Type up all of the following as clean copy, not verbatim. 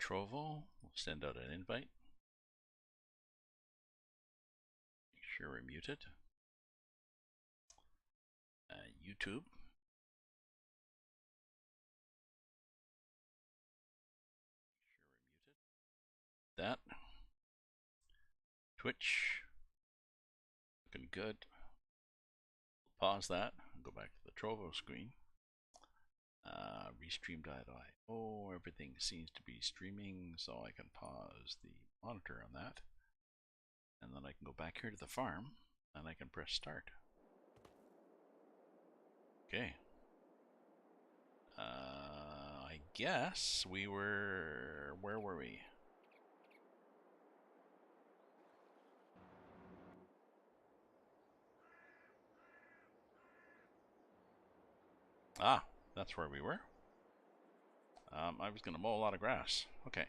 Trovo. We'll send out an invite. Make sure we're muted. YouTube. That. Twitch. Looking good. Pause that. Go back to the Trovo screen. Restream.io. Everything seems to be streaming, so I can pause the monitor on that. And then I can go back here to the farm, and I can press start. Okay. I guess we were... Where were we? Ah, that's where we were. I was going to mow a lot of grass. Okay.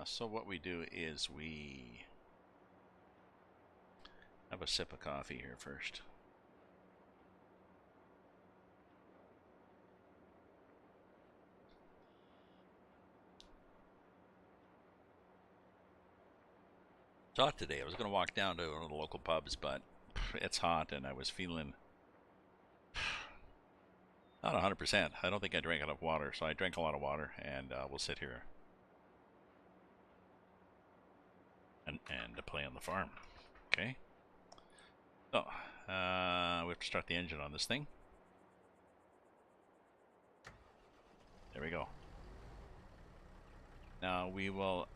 So what we do is we have a sip of coffee here first. It's hot today. I was going to walk down to one of the local pubs, but it's hot and I was feeling not 100%. I don't think I drank enough water, so I drank a lot of water, and we'll sit here and play on the farm. Okay. So, we have to start the engine on this thing. There we go. Now we will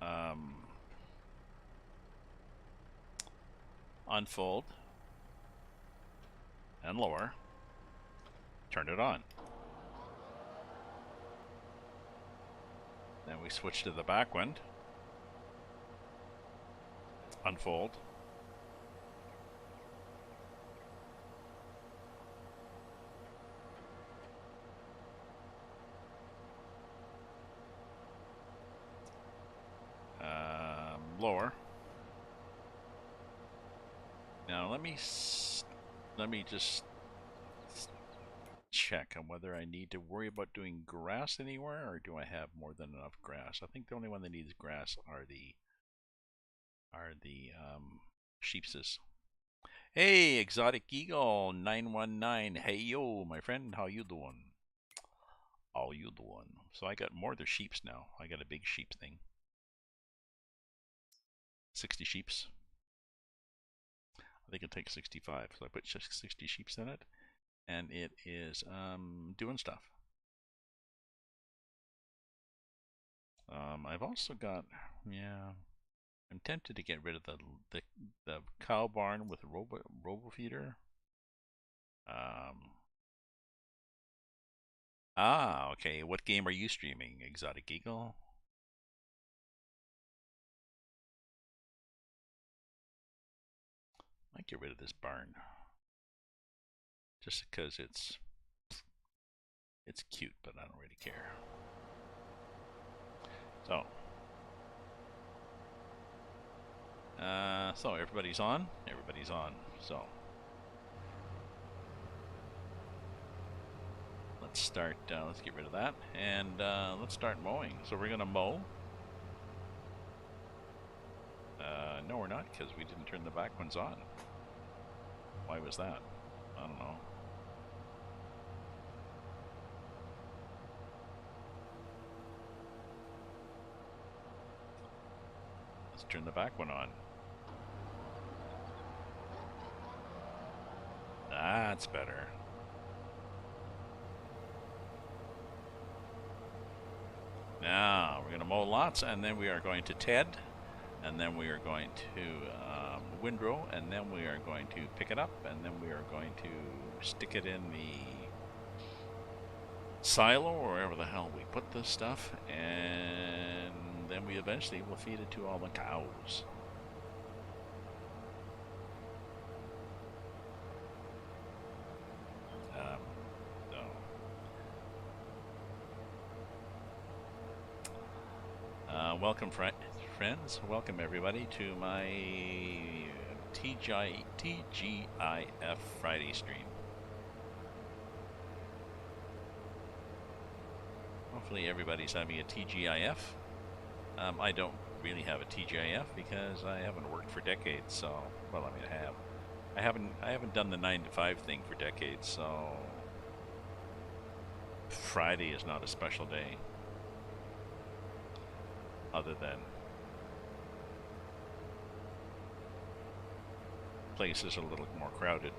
unfold and lower, turn it on. Then we switch to the backwind, unfold, lower. Now let me just check on whether I need to worry about doing grass anywhere, or do I have more than enough grass. I think the only one that needs grass are the sheepses. Hey, Exotic Eagle 919. Hey yo, my friend, how you doing? How you doing? So I got more of the sheeps now. I got a big sheep thing. 60 sheeps. I think it takes 65, so I put just 60 sheeps in it, and it is doing stuff. I've also got, yeah, I'm tempted to get rid of the cow barn with robo feeder. Okay. What game are you streaming, Exotic Eagle? Might get rid of this barn just because it's cute, but I don't really care. So, so everybody's on. Everybody's on. So let's start. Let's get rid of that, and let's start mowing. So we're gonna mow. No, we're not, because we didn't turn the back ones on. Why was that? I don't know. Let's turn the back one on. That's better. Now we're going to mow lots, and then we are going to TED, and then we are going to windrow, and then we are going to pick it up, and then we are going to stick it in the silo or wherever the hell we put this stuff, and then we eventually will feed it to all the cows. Welcome, friends. Welcome, everybody, to my TGIF Friday stream. Hopefully everybody's having a TGIF. I don't really have a TGIF because I haven't worked for decades. So, well, I mean, I haven't done the 9 to 5 thing for decades. So, Friday is not a special day, other than places are a little more crowded.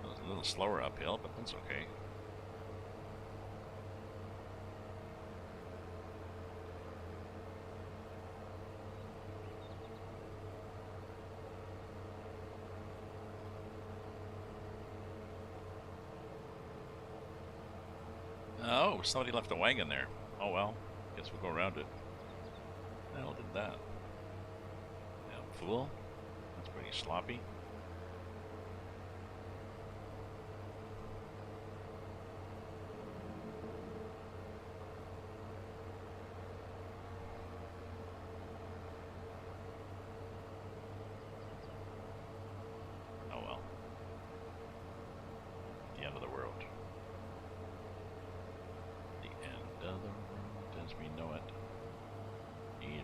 A little slower uphill, but that's okay. Oh, somebody left a wagon there. Oh well, guess we'll go around it. The hell did that? Damn fool. That's pretty sloppy.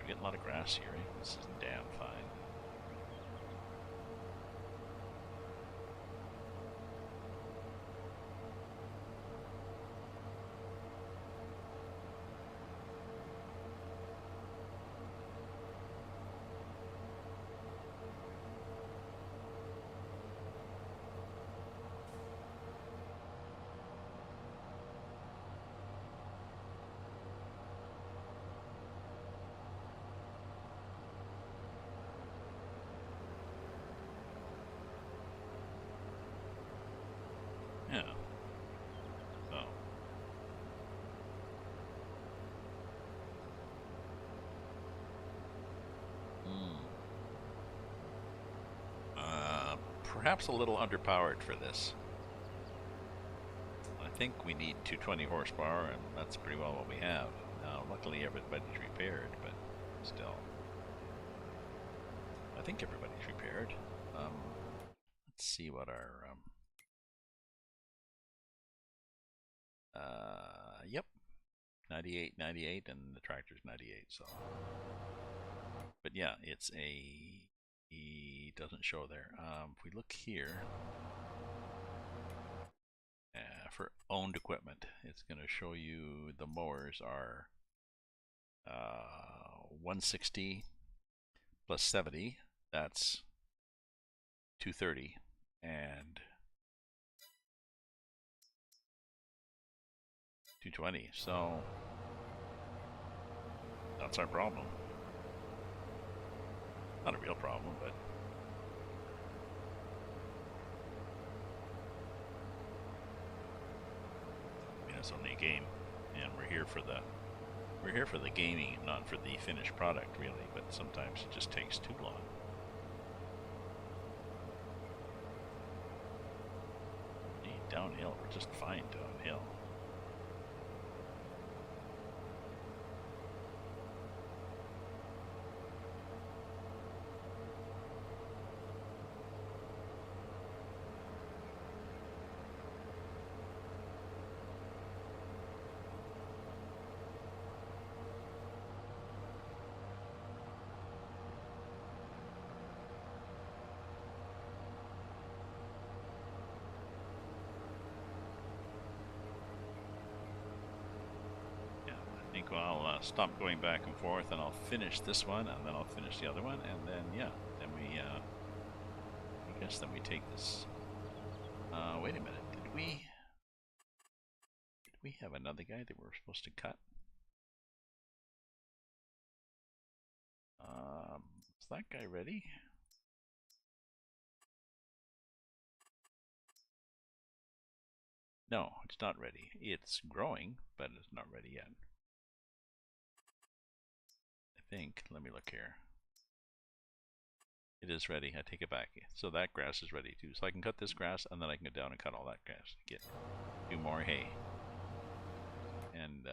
A lot of grass here, eh? This is damn fine. Yeah. So. Perhaps a little underpowered for this. I think we need 220 horsepower, and that's pretty well what we have. Now, luckily everybody's repaired, but still. I think everybody's repaired. Let's see what our... yep. 98, 98, and the tractor's 98, so... But yeah, it's a... He doesn't show there. If we look here... for owned equipment, it's going to show you the mowers are 160 plus 70, that's 230, and 220, so that's our problem. Not a real problem, but it's only a game, and we're here for the gaming, not for the finished product, really. But sometimes it just takes too long. Downhill, we're just fine downhill. I'll stop going back and forth, and I'll finish this one, and then I'll finish the other one, and then yeah, then we I guess then we take this. Wait a minute, did we have another guy that we were supposed to cut? Is that guy ready? No, it's not ready. It's growing, but it's not ready yet. I think. Let me look here. It is ready. I take it back. So that grass is ready too. So I can cut this grass, and then I can go down and cut all that grass. Do more hay. And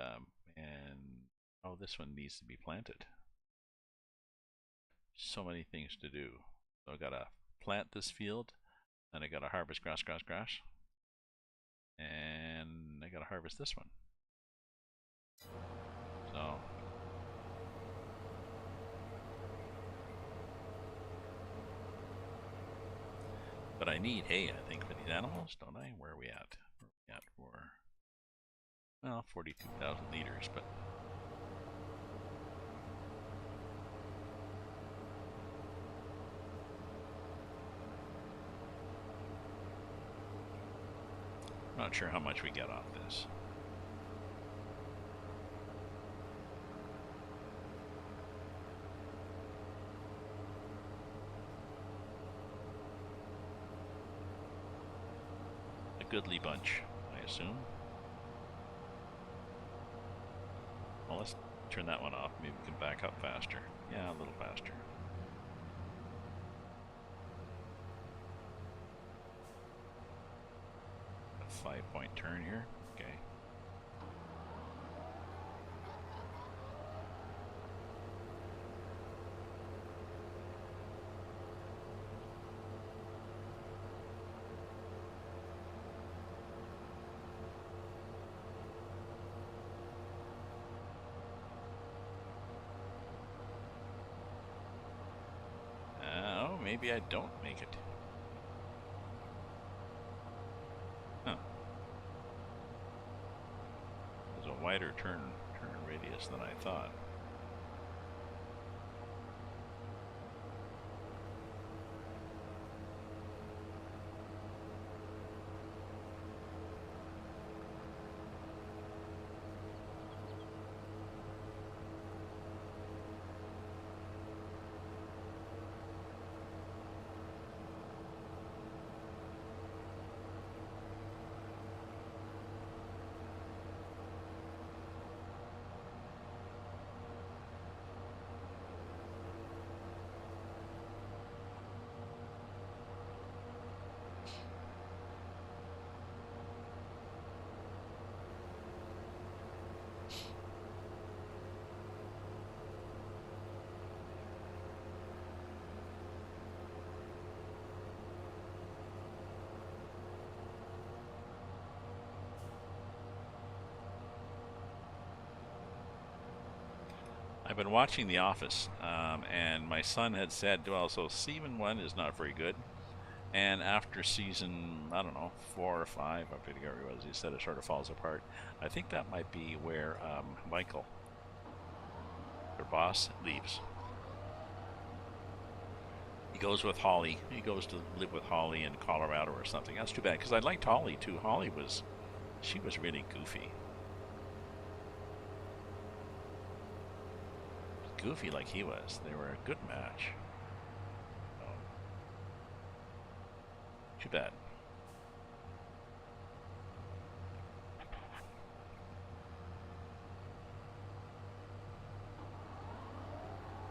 oh, this one needs to be planted. So many things to do. So I gotta plant this field, and I gotta harvest grass, and I gotta harvest this one. So but I need hay, I think, for these animals, don't I? Where are we at? Where are we at for? Well, 42,000 liters, but I'm not sure how much we get off this. A goodly bunch, I assume. Well, let's turn that one off. Maybe we can back up faster. Yeah, a little faster. A 5-point turn here. Okay. Oh, maybe I don't make it. Huh. There's a wider turn radius than I thought. I've been watching The Office, and my son had said, well, so season 1 is not very good. And after season, I don't know, 4 or 5, I forget where it was, he said it sort of falls apart. I think that might be where Michael, their boss, leaves. He goes with Holly. He goes to live with Holly in Colorado or something. That's too bad, because I liked Holly too. She was really goofy. Goofy like he was. They were a good match. Oh. Too bad.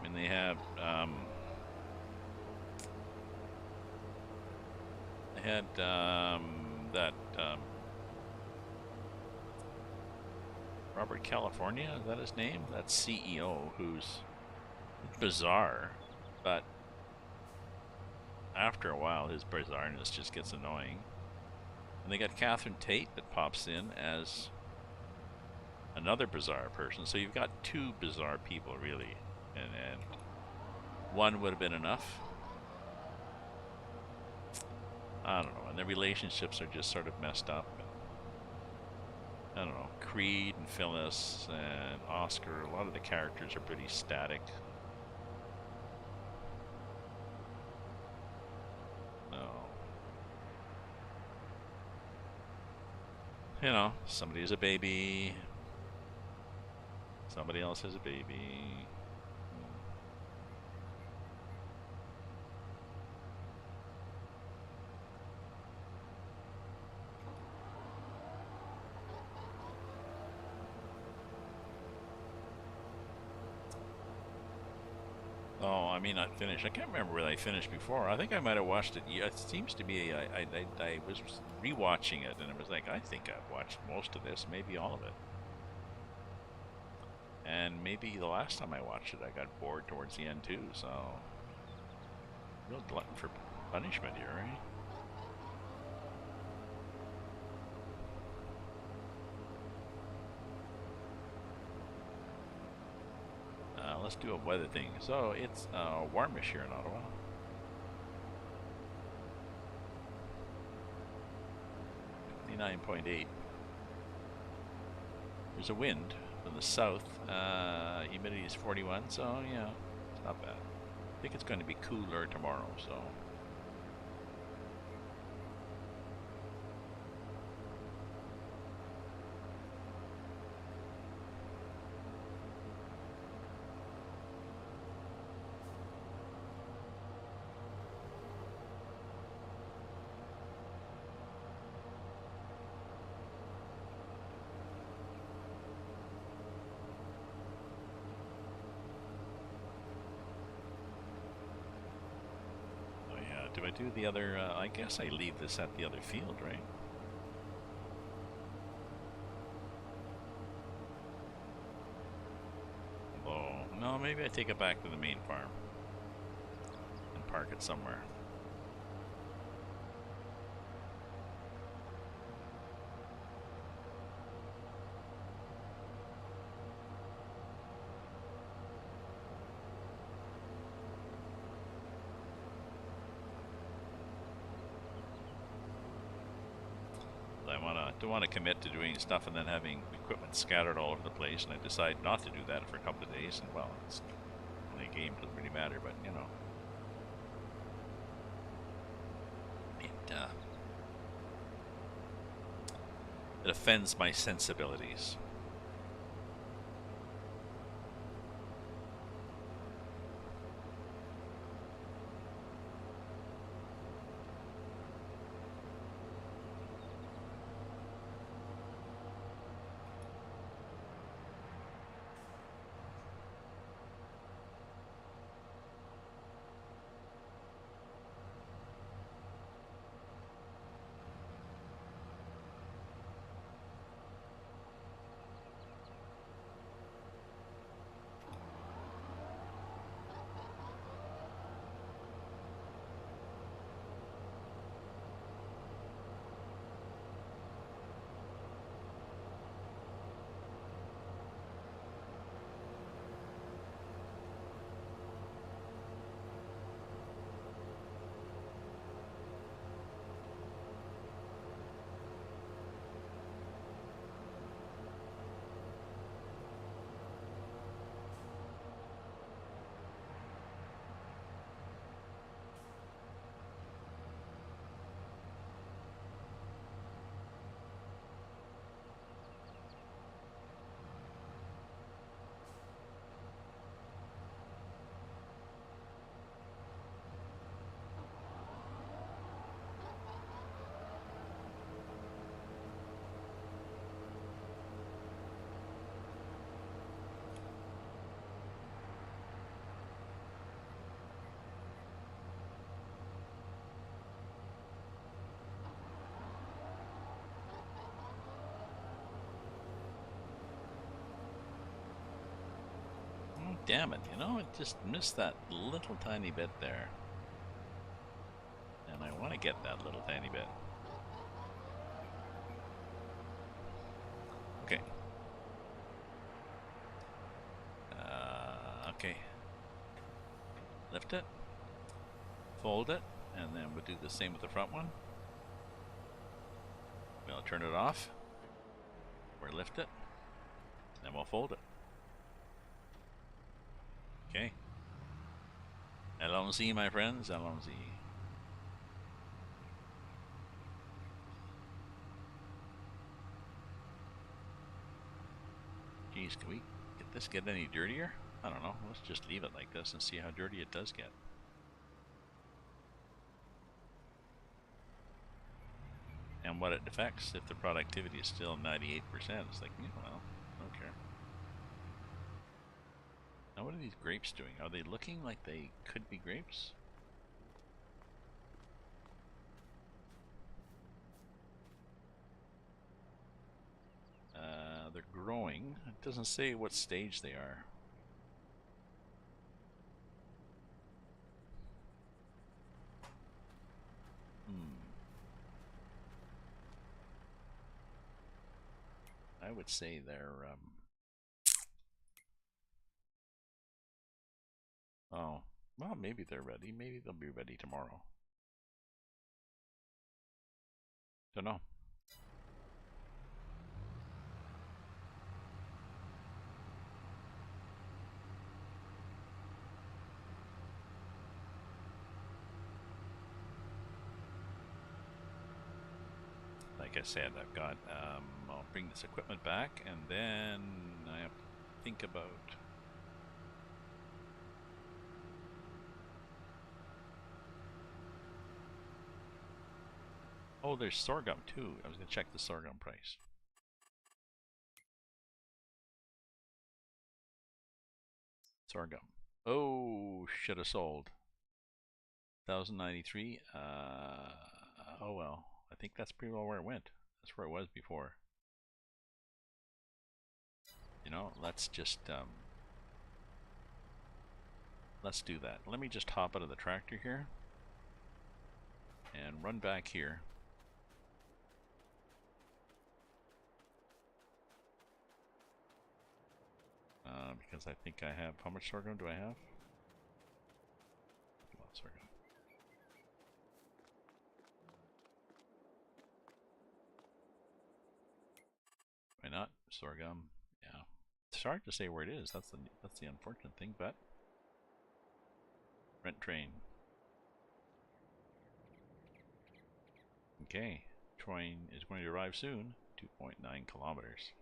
I mean, they had that Robert California, is that his name? That CEO who's bizarre, but after a while his bizarreness just gets annoying. And they got Catherine Tate that pops in as another bizarre person. So you've got two bizarre people really, and one would have been enough. I don't know, and their relationships are just sort of messed up. I don't know, Creed and Phyllis and Oscar, a lot of the characters are pretty static. No. You know, somebody is a baby, somebody else has a baby. Oh, I mean, not finished. I can't remember where I finished before. I think I might have watched it. Yeah, it seems to be. I was rewatching it, and it was like, I think I've watched most of this, maybe all of it. And maybe the last time I watched it, I got bored towards the end too. So, real glutton for punishment here, right? Let's do a weather thing. So it's warmish here in Ottawa. .8. There's a wind from the south. Humidity is 41, so yeah, it's not bad. I think it's going to be cooler tomorrow, so. Do I do the other, I guess I leave this at the other field, right? Oh, no, maybe I take it back to the main farm and park it somewhere. Don't want to commit to doing stuff and then having equipment scattered all over the place, and I decide not to do that for a couple of days, and well, it's only a game, doesn't really matter, but you know, it offends my sensibilities. Damn it, you know, I just missed that little tiny bit there. And I want to get that little tiny bit. Okay. Okay. Lift it. Fold it. And then we'll do the same with the front one. We'll turn it off. or lift it, then we'll fold it. Okay. Allons-y, my friends, allons-y. Geez, can we get this get any dirtier? I don't know. Let's just leave it like this and see how dirty it does get. And what it affects if the productivity is still 98%. It's like, well, I don't care. Now what are these grapes doing? Are they looking like they could be grapes? They're growing. It doesn't say what stage they are. I would say they're, oh, well, maybe they're ready. Maybe they'll be ready tomorrow. Don't know. Like I said, I've got, I'll bring this equipment back, and then I have to think about oh, there's sorghum too. I was going to check the sorghum price. Sorghum. Oh, should have sold. 1093. Oh well. I think that's pretty well where it went. That's where it was before. You know, let's just let's do that. Let me just hop out of the tractor here and run back here. Because I think I have, how much sorghum do I have? A lot of sorghum. Why not? Sorghum. Yeah. It's hard to say where it is. That's the unfortunate thing, but rent train. Okay. Train is going to arrive soon. 2.9 kilometers.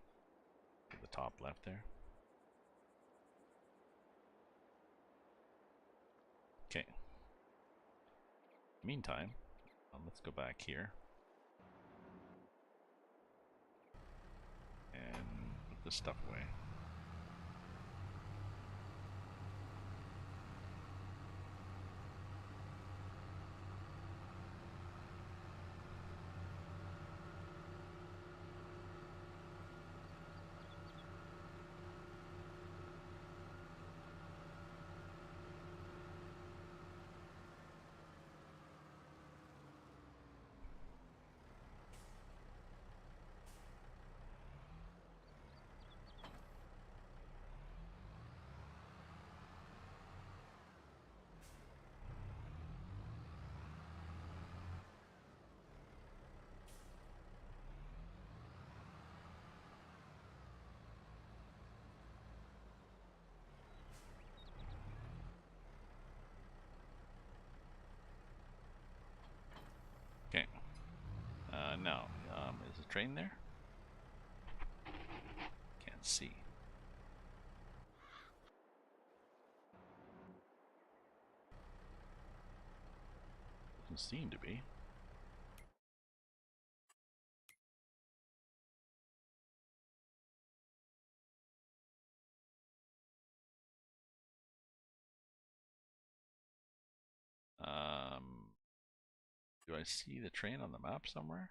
To the top left there. Okay. Meantime, let's go back here and put this stuff away. Okay. Now, is the train there? Can't see. Doesn't seem to be. Do I see the train on the map somewhere?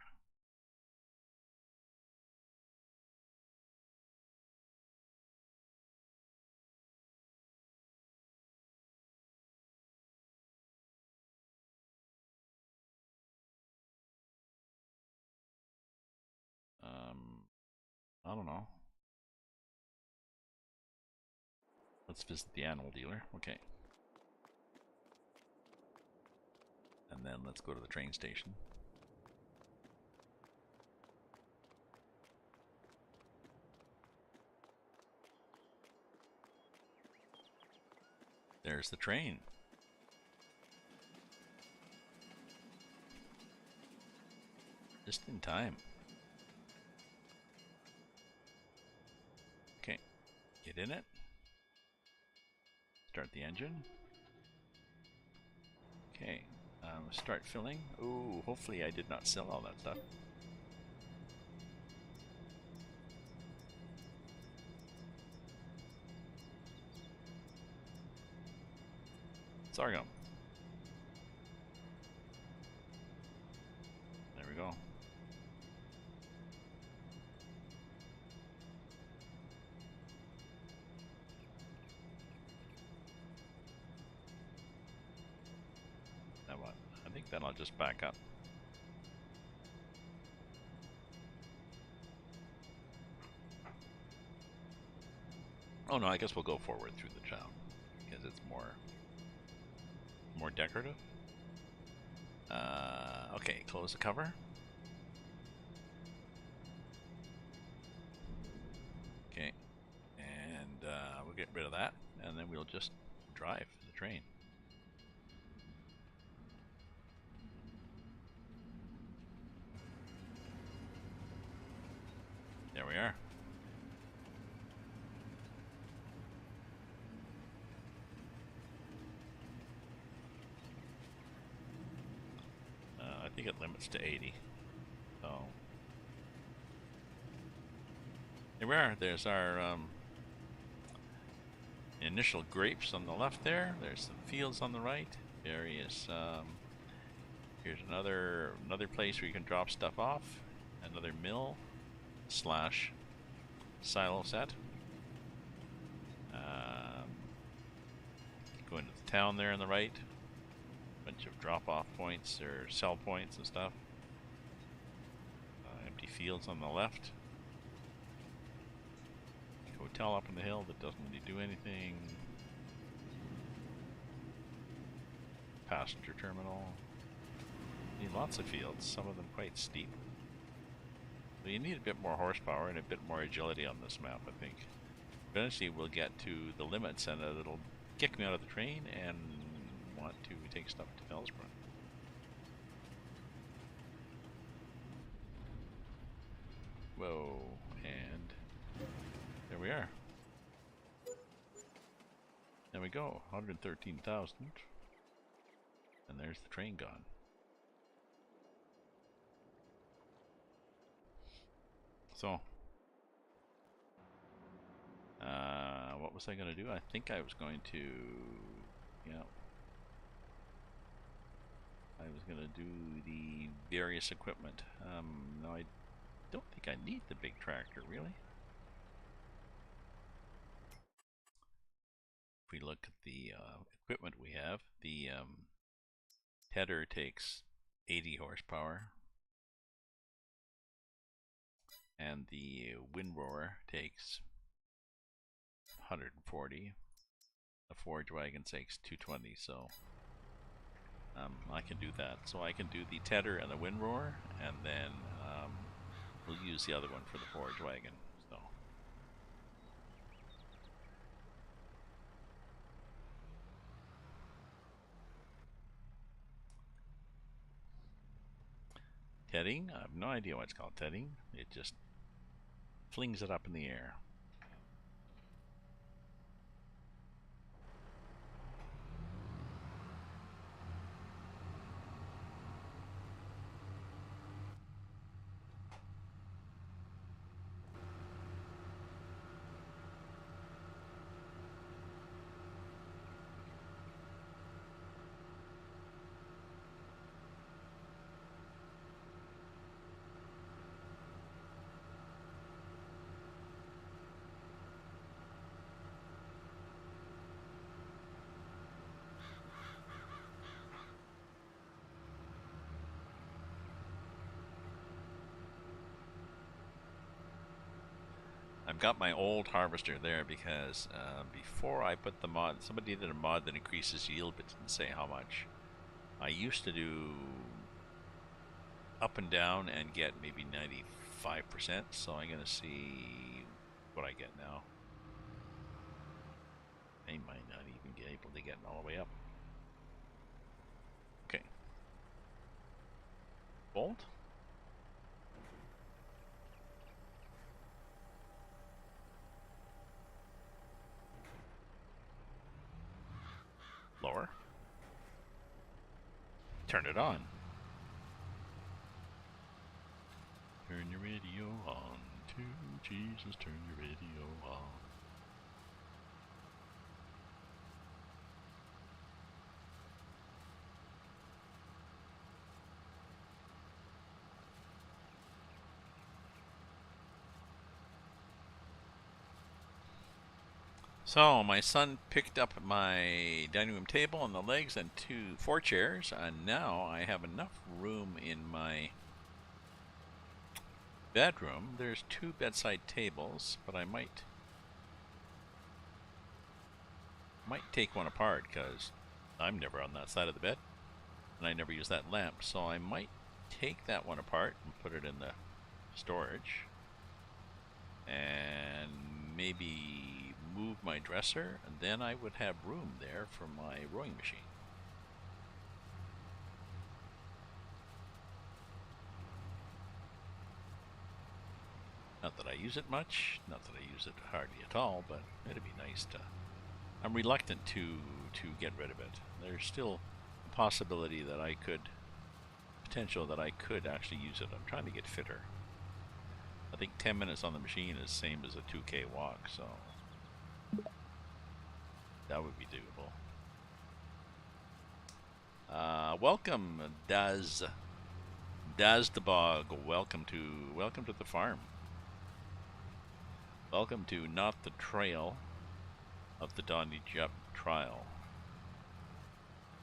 I don't know. Let's visit the animal dealer. Okay. And then let's go to the train station. There's the train. Just in time. Okay, get in it. Start the engine. Okay, start filling. Ooh, hopefully I did not sell all that stuff. Sorghum. There we go. Now what? I think then I'll just back up. Oh no, I guess we'll go forward through the town because it's more decorative. Okay, close the cover. Okay, and we'll get rid of that, and then we'll just drive the train. There we are. I think it limits to 80. So here we are. There's our initial grapes on the left there. There's some fields on the right. Various. Here's another place where you can drop stuff off. Another mill / silo set. Go into the town there on the right. Bunch of drop-off points or sell points and stuff. Empty fields on the left. Hotel up on the hill that doesn't really do anything. Passenger terminal. You need lots of fields, some of them quite steep. So you need a bit more horsepower and a bit more agility on this map, I think. Eventually we'll get to the limits and it'll kick me out of the train and want to take stuff to Felsborough. Whoa, and there we are. There we go, 113,000. And there's the train gone. So, what was I going to do? I think I was going to, yeah. I was going to do the various equipment. No, I don't think I need the big tractor, really. If we look at the equipment we have, the header takes 80 horsepower. And the windrower takes 140. The forage wagon takes 220, so I can do that. So I can do the tedder and the windrower, and then we'll use the other one for the forage wagon. So tedding, I have no idea why it's called tedding. It just flings it up in the air. I've got my old harvester there because before I put the mod, somebody did a mod that increases yield but didn't say how much. I used to do up and down and get maybe 95%, so I'm going to see what I get now. I might not even get able to get all the way up. Okay. Bolt. Lower. Turn it on. Turn your radio on to Jesus, turn your radio on. So my son picked up my dining room table and the legs and 4 chairs, and now I have enough room in my bedroom. There's 2 bedside tables, but I might take one apart because I'm never on that side of the bed and I never use that lamp, so I might take that one apart and put it in the storage and maybe move my dresser, and then I would have room there for my rowing machine. Not that I use it much, not that I use it hardly at all, but it'd be nice to... I'm reluctant to get rid of it. There's still a possibility that I could... potential that I could actually use it. I'm trying to get fitter. I think 10 minutes on the machine is the same as a 2K walk, so... that would be doable. Welcome, Daz the Bog. Welcome to the farm. Welcome to not the trail of the Johnny Depp trial.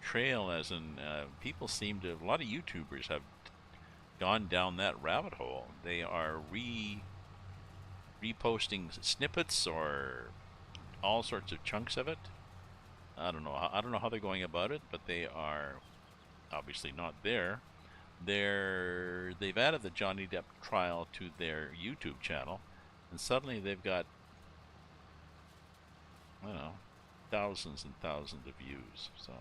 Trail as in people seem to, a lot of YouTubers have gone down that rabbit hole. They are reposting snippets or all sorts of chunks of it. I don't know how they're going about it, but they are obviously not there. They've added the Johnny Depp trial to their YouTube channel, and suddenly they've got, I don't know, thousands and thousands of views. So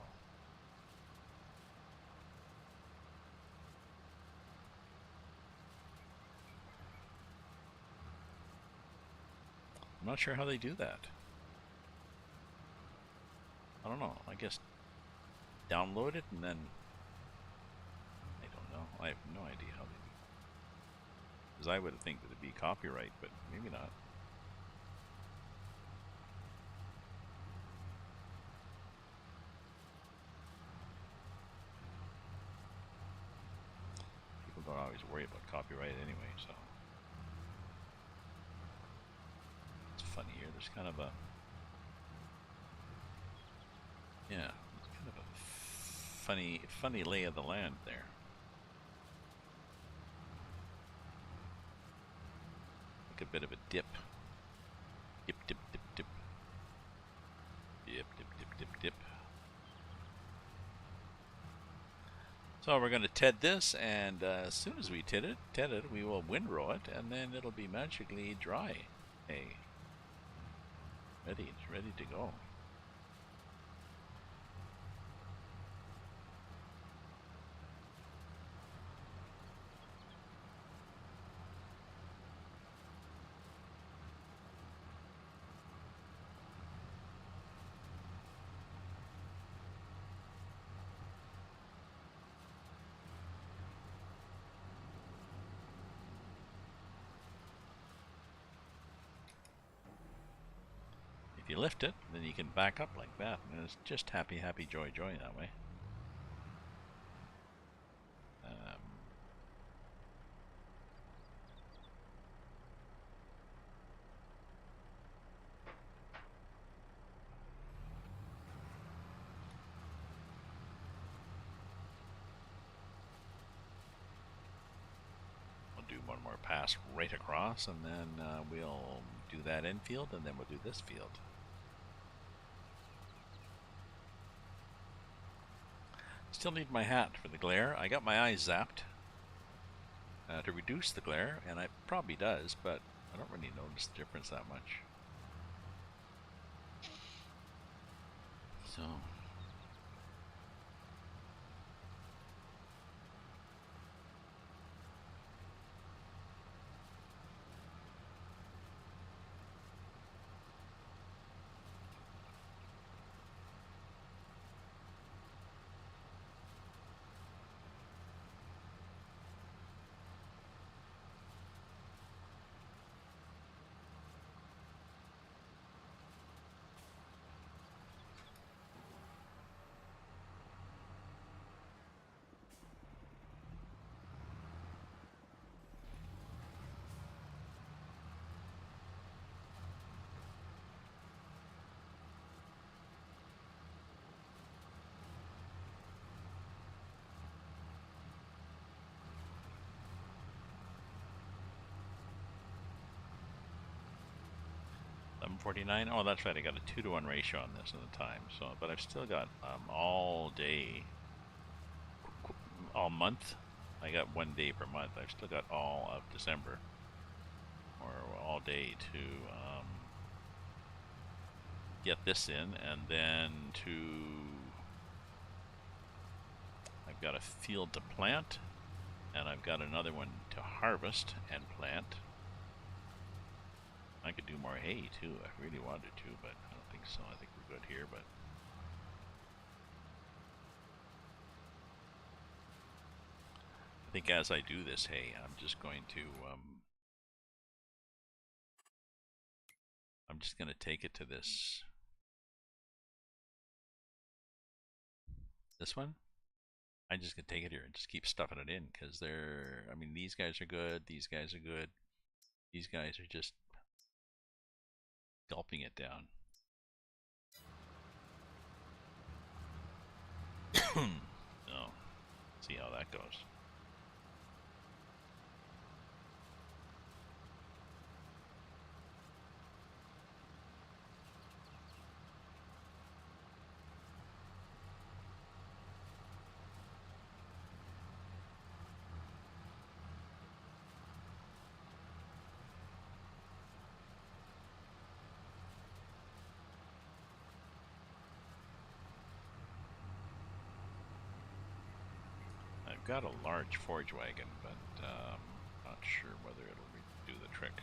I'm not sure how they do that. I don't know. I guess download it and then... I don't know. I have no idea how they do it. Because I would think that it'd be copyright, but maybe not. People don't always worry about copyright anyway, so... It's funny here. There's kind of a... yeah, it's kind of a funny lay of the land there. Like a bit of a dip. Dip, dip, dip, dip. Dip, dip, dip, dip, dip. So we're going to TED this, and as soon as we TED it, we will windrow it, and then it'll be magically dry. Hey, ready to go. You lift it, then you can back up like that, and it's just happy, happy, joy, joy that way. We'll do one more pass right across, and then we'll do that infield, and then we'll do this field. Still need my hat for the glare. I got my eyes zapped to reduce the glare, and it probably does, but I don't really notice the difference that much. So. $11.49. Oh, that's right. I got a 2-to-1 ratio on this at the time. So, but I've still got all day, all month. I got 1 day per month. I've still got all of December, or all day to get this in, and then I've got a field to plant, and I've got another one to harvest and plant. I could do more hay too. I really wanted to, but I don't think so. I think we're good here, but I think as I do this hay, I'm just going to take it to this one. I'm just gonna take it here and just keep stuffing it in, because I mean, these guys are good, these guys are good, these guys are just gulping it down. So, see how that goes. I've got a large forage wagon, but not sure whether it'll do the trick.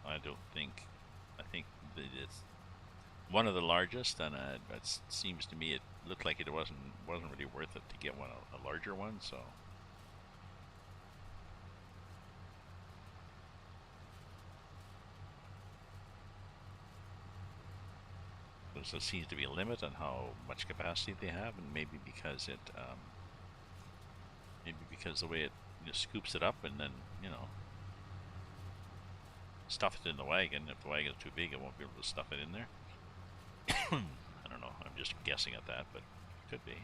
I think that it's one of the largest, and it seems to me it looked like it wasn't really worth it to get a larger one. So. There seems to be a limit on how much capacity they have, and maybe because the way it scoops it up and then stuff it in the wagon. If the wagon's too big, it won't be able to stuff it in there. I don't know. I'm just guessing at that, but could be.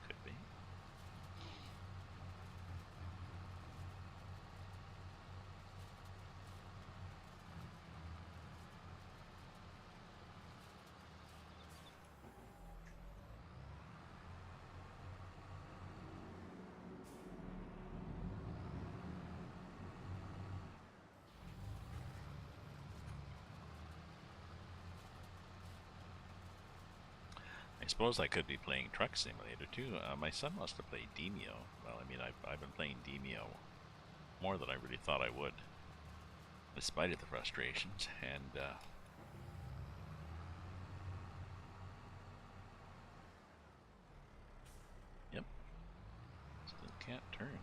Could be. I suppose I could be playing Truck Simulator too. My son wants to play Demio. Well, I mean, I've been playing Demio more than I really thought I would, despite of the frustrations. And yep, still can't turn.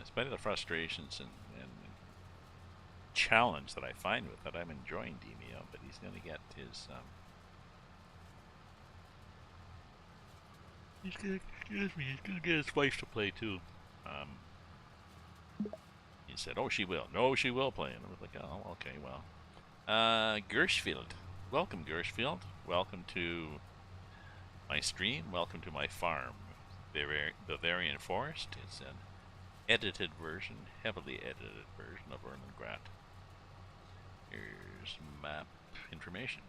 Despite of the frustrations and challenge that I find with it, I'm enjoying Demio, but he's going to get his he's going to get his wife to play too. He said, "Oh, she will. No, she will play." And I was like, "Oh, okay, well." Gershfield, welcome, Gershfield. Welcome to my stream. Welcome to my farm, Bavarian Forest. It's an edited version, heavily edited version of Erlengratt. Here's map information.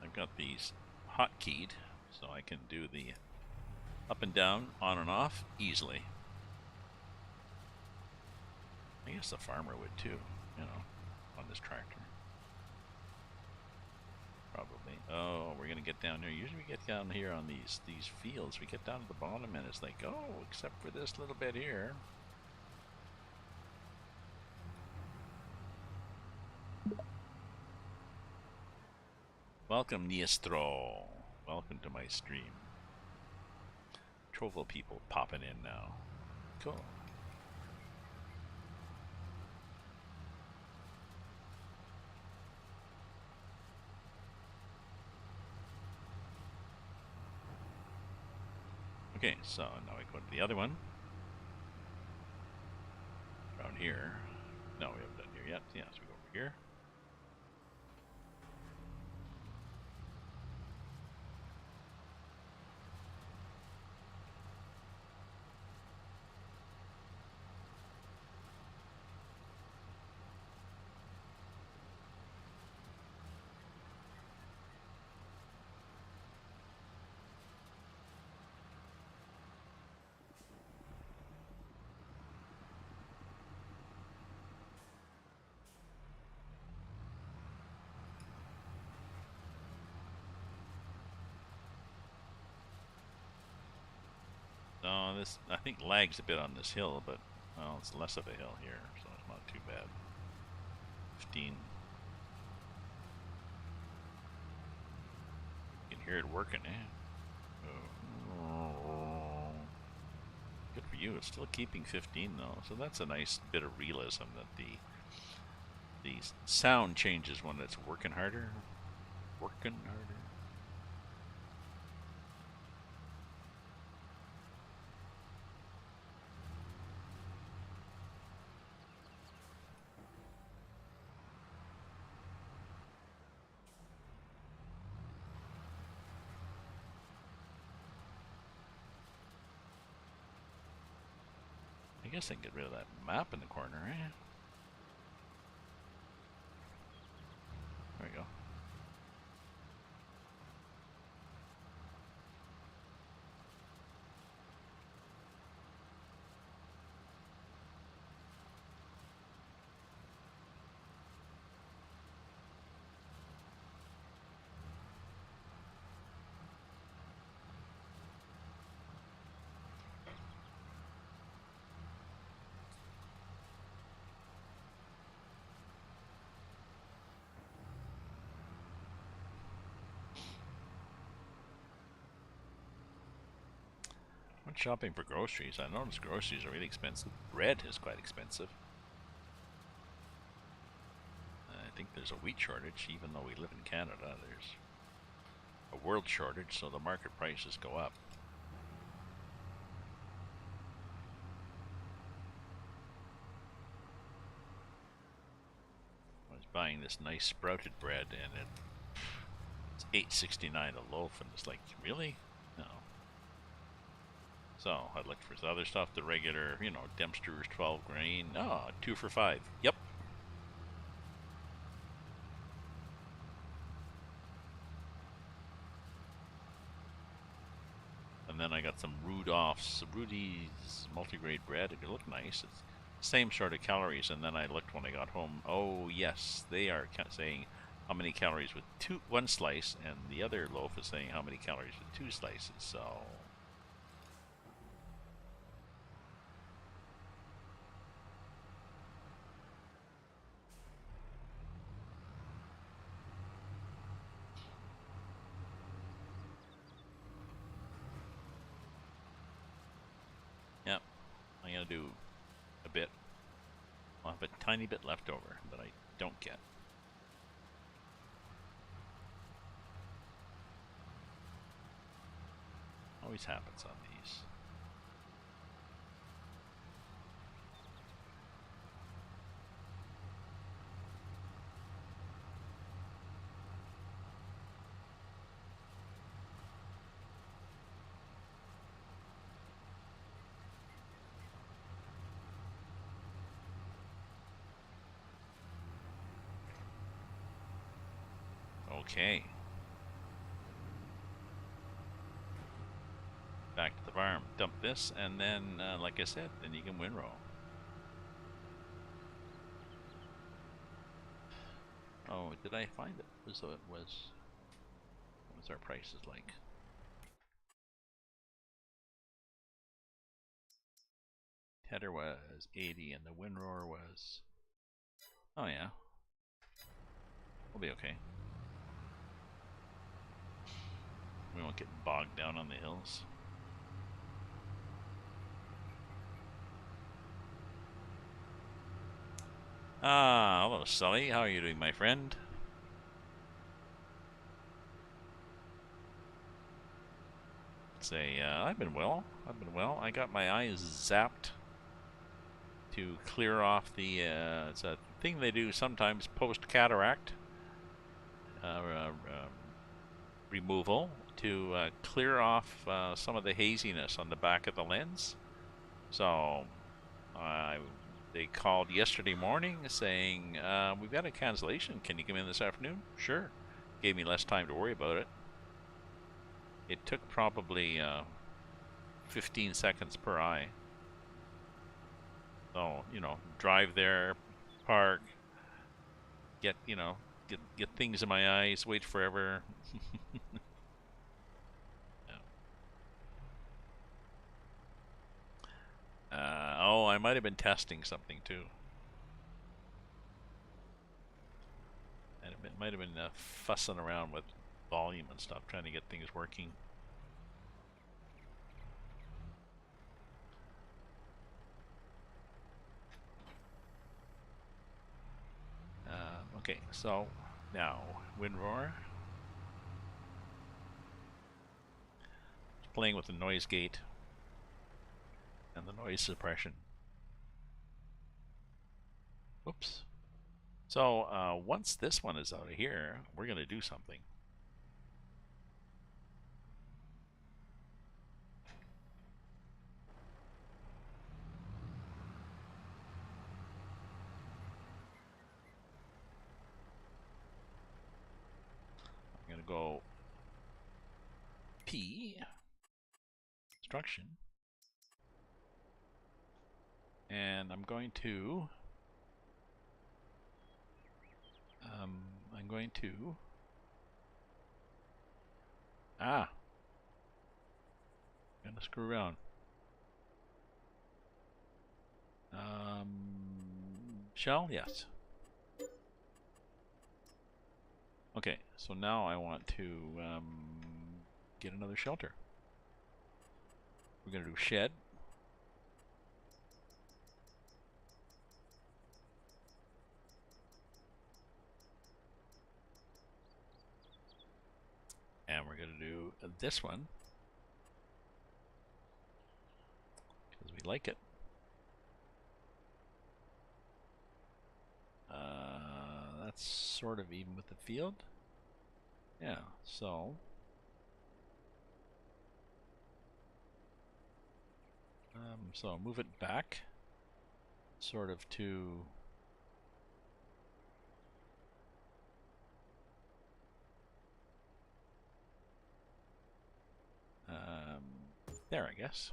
I've got these hotkeyed, so I can do the up and down, on and off, easily. I guess the farmer would too, you know, on this tractor. Probably. Oh, we're gonna get down here. Usually we get down here on these fields. We get down to the bottom and it's like, oh, except for this little bit here. Welcome, Niestro. Welcome to my stream. Trovo people popping in now. Cool. Okay, so now we go to the other one. Around here. No, we haven't done here yet. Yeah, so we go over here. No, this, I think, lags a bit on this hill, but, well, it's less of a hill here, so it's not too bad. 15. You can hear it working, eh? Oh. Good for you. It's still keeping 15, though, so that's a nice bit of realism that the sound changes when it's working harder. Working harder. I guess I can get rid of that map in the corner, eh? There we go. When shopping for groceries, I noticed groceries are really expensive. Bread is quite expensive. I think there's a wheat shortage, even though we live in Canada. There's a world shortage, so the market prices go up. I was buying this nice sprouted bread, and it's $8.69 a loaf, and it's like, really? No. So I looked for other stuff, the regular, you know, Dempster's 12 grain. Oh, 2 for $5. Yep. And then I got some Rudy's multigrain bread. It looked nice. It's the same sort of calories. And then I looked when I got home. Oh yes, they are saying how many calories with one slice, and the other loaf is saying how many calories with 2 slices. So. Yeah, gonna do a bit. I'll have a tiny bit left over that I don't get. Always happens on these. Okay. Back to the farm. Dump this, and then, like I said, then you can windrow. Oh, did I find it? So it was. What was our prices like? Header was 80, and the windrower was. Oh yeah. We'll be okay. We won't get bogged down on the hills. Ah, hello Sully. How are you doing, my friend? Say, I've been well. I've been well. I got my eyes zapped to clear off the. It's a thing they do sometimes post cataract removal to clear off some of the haziness on the back of the lens. So, they called yesterday morning saying, we've got a cancellation. Can you come in this afternoon? Sure. Gave me less time to worry about it. It took probably 15 seconds per eye. So, you know, drive there, park, get things in my eyes, wait forever. Oh, I might have been testing something too. And it might have been fussing around with volume and stuff, trying to get things working. Okay, so now windrower. Playing with the noise gate and the noise suppression. Oops. So once this one is out of here, we're going to do something. I'm going to go P, construction, and I'm going to gonna screw around. Shell? Yes. Okay, so now I want to get another shelter. We're gonna do shed. And we're gonna do this one because we like it. That's sort of even with the field. Yeah, so so move it back sort of to there, I guess.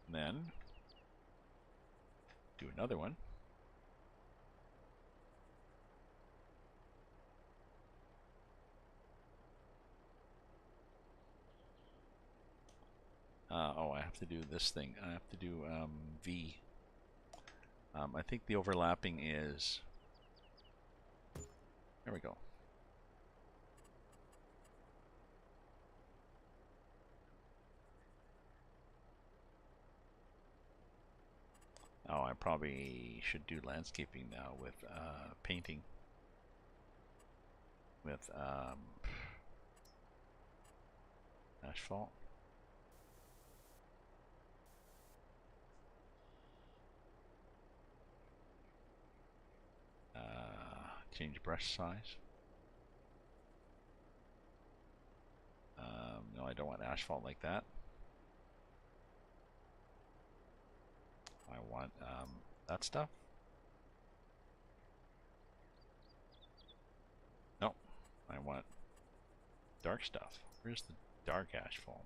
And then do another one. Oh, I have to do this thing. I have to do V. I think the overlapping is... There we go. Oh, I probably should do landscaping now with painting. With asphalt. Change brush size. No, I don't want asphalt like that. I want that stuff. No, I want dark stuff. Where's the dark asphalt?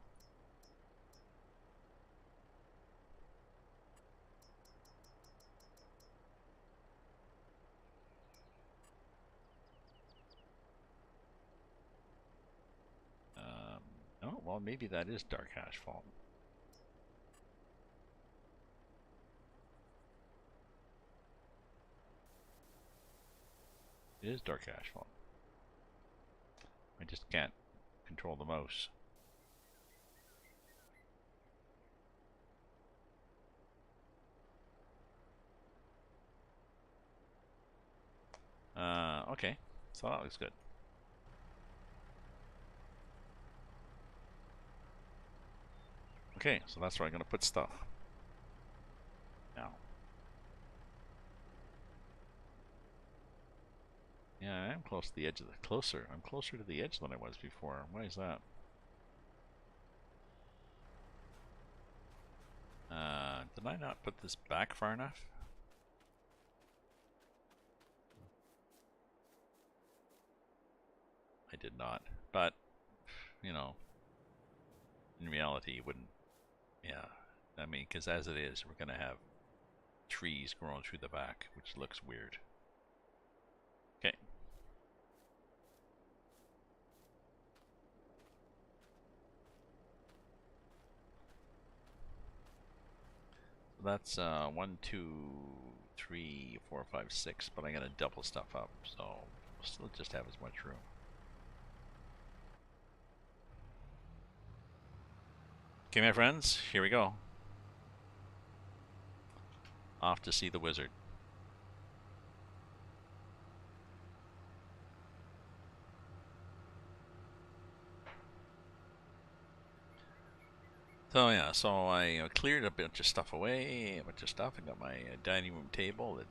Oh, well, maybe that is dark asphalt. It is dark asphalt. I just can't control the mouse. Okay, so that looks good. Okay, so that's where I'm going to put stuff. Now. Yeah, I am close to the edge of the closer. I'm closer to the edge than I was before. Why is that? Did I not put this back far enough? I did not. But, you know, in reality, it wouldn't. Yeah, I mean, because as it is, we're going to have trees growing through the back, which looks weird. Okay. So that's 1, 2, 3, 4, 5, 6, but I'm going to double stuff up, so we'll still just have as much room. Okay, my friends, here we go. Off to see the wizard. So yeah, so I cleared a bunch of stuff away, a bunch of stuff. I got my dining room table.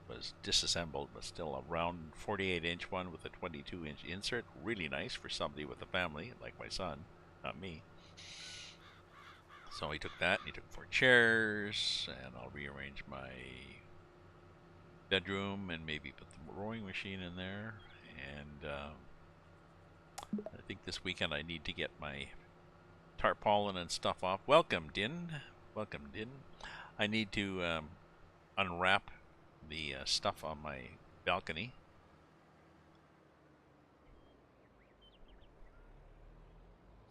Was disassembled, but still a round 48-inch one with a 22-inch insert. Really nice for somebody with a family like my son, not me. So he took that and he took 4 chairs, and I'll rearrange my bedroom and maybe put the rowing machine in there. And I think this weekend I need to get my tarpaulin and stuff off. Welcome, Din. Welcome, Din. I need to unwrap the stuff on my balcony.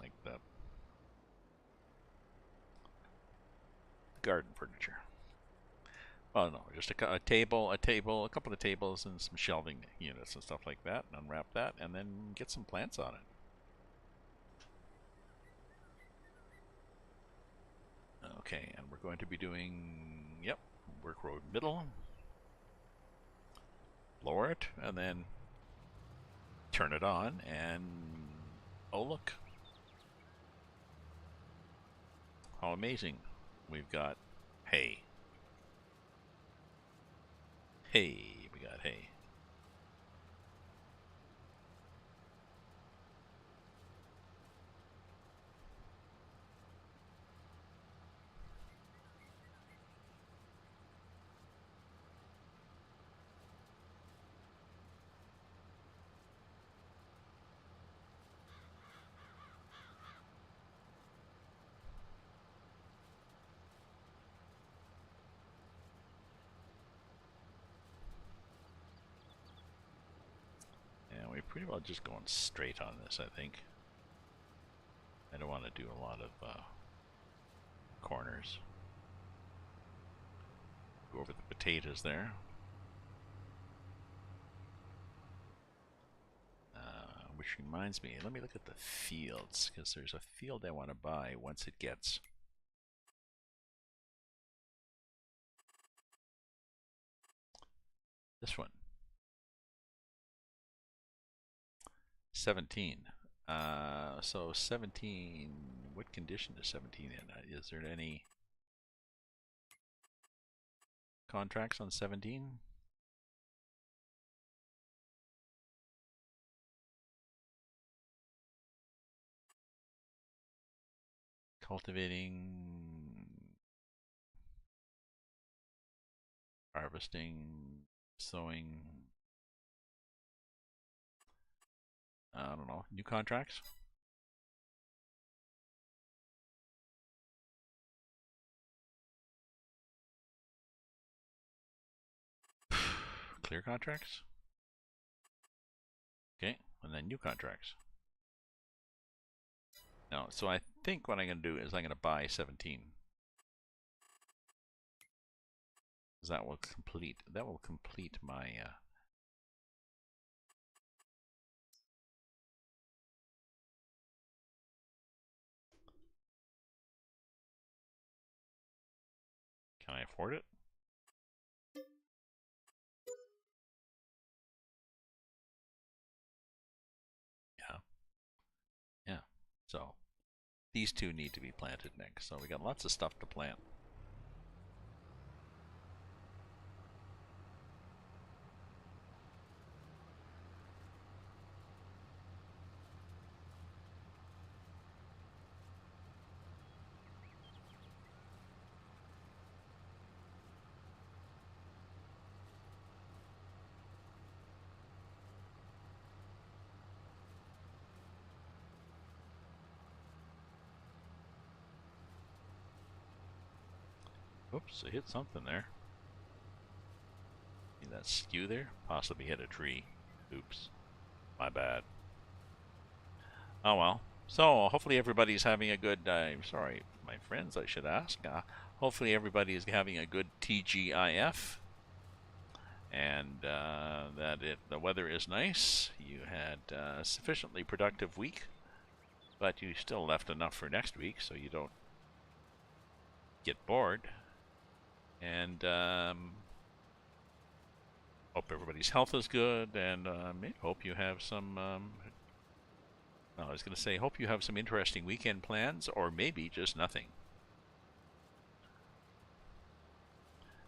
Like the garden furniture. Oh no, just a table, a couple of tables, and some shelving units and stuff like that, and unwrap that, and then get some plants on it. Okay, and we're going to be doing, yep, work road middle, lower it, and then turn it on, and oh look, how amazing. We've got hay. Hay, we got hay. Yeah, we're pretty well just going straight on this, I think. I don't want to do a lot of corners. Go over the potatoes there. Which reminds me, let me look at the fields, because there's a field I want to buy once it gets This one. 17. So 17, what condition is 17 in? Is there any contracts on 17? Cultivating, harvesting, sowing. I don't know. New contracts? Clear contracts? Okay, and then new contracts. No, so I think what I'm going to do is I'm going to buy 17. That will complete my can I afford it? Yeah. Yeah. So these two need to be planted next. So we got lots of stuff to plant. Oops, I hit something there. See that skew there? Possibly hit a tree. Oops. My bad. Oh well. So hopefully everybody's having a good, sorry, my friends, I should ask. Hopefully everybody is having a good TGIF. And that the weather is nice. You had a sufficiently productive week. But you still left enough for next week so you don't get bored. And hope everybody's health is good, and hope you have some. I was going to say, hope you have some interesting weekend plans, or maybe just nothing.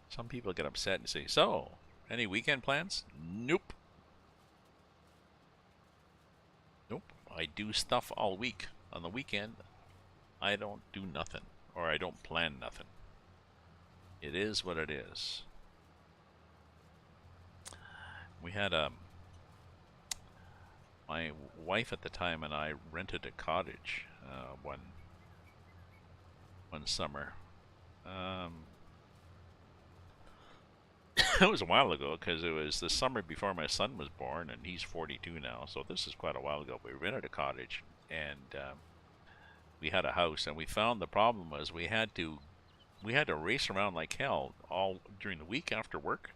Some people get upset and say, "So, any weekend plans?" Nope. Nope. I do stuff all week. On the weekend, I don't do nothing, or I don't plan nothing. It is what it is. We had my wife at the time and I rented a cottage one summer. It was a while ago because it was the summer before my son was born, and he's 42 now, so this is quite a while ago. We rented a cottage, and we had a house, and we found the problem was we had to race around like hell all during the week after work,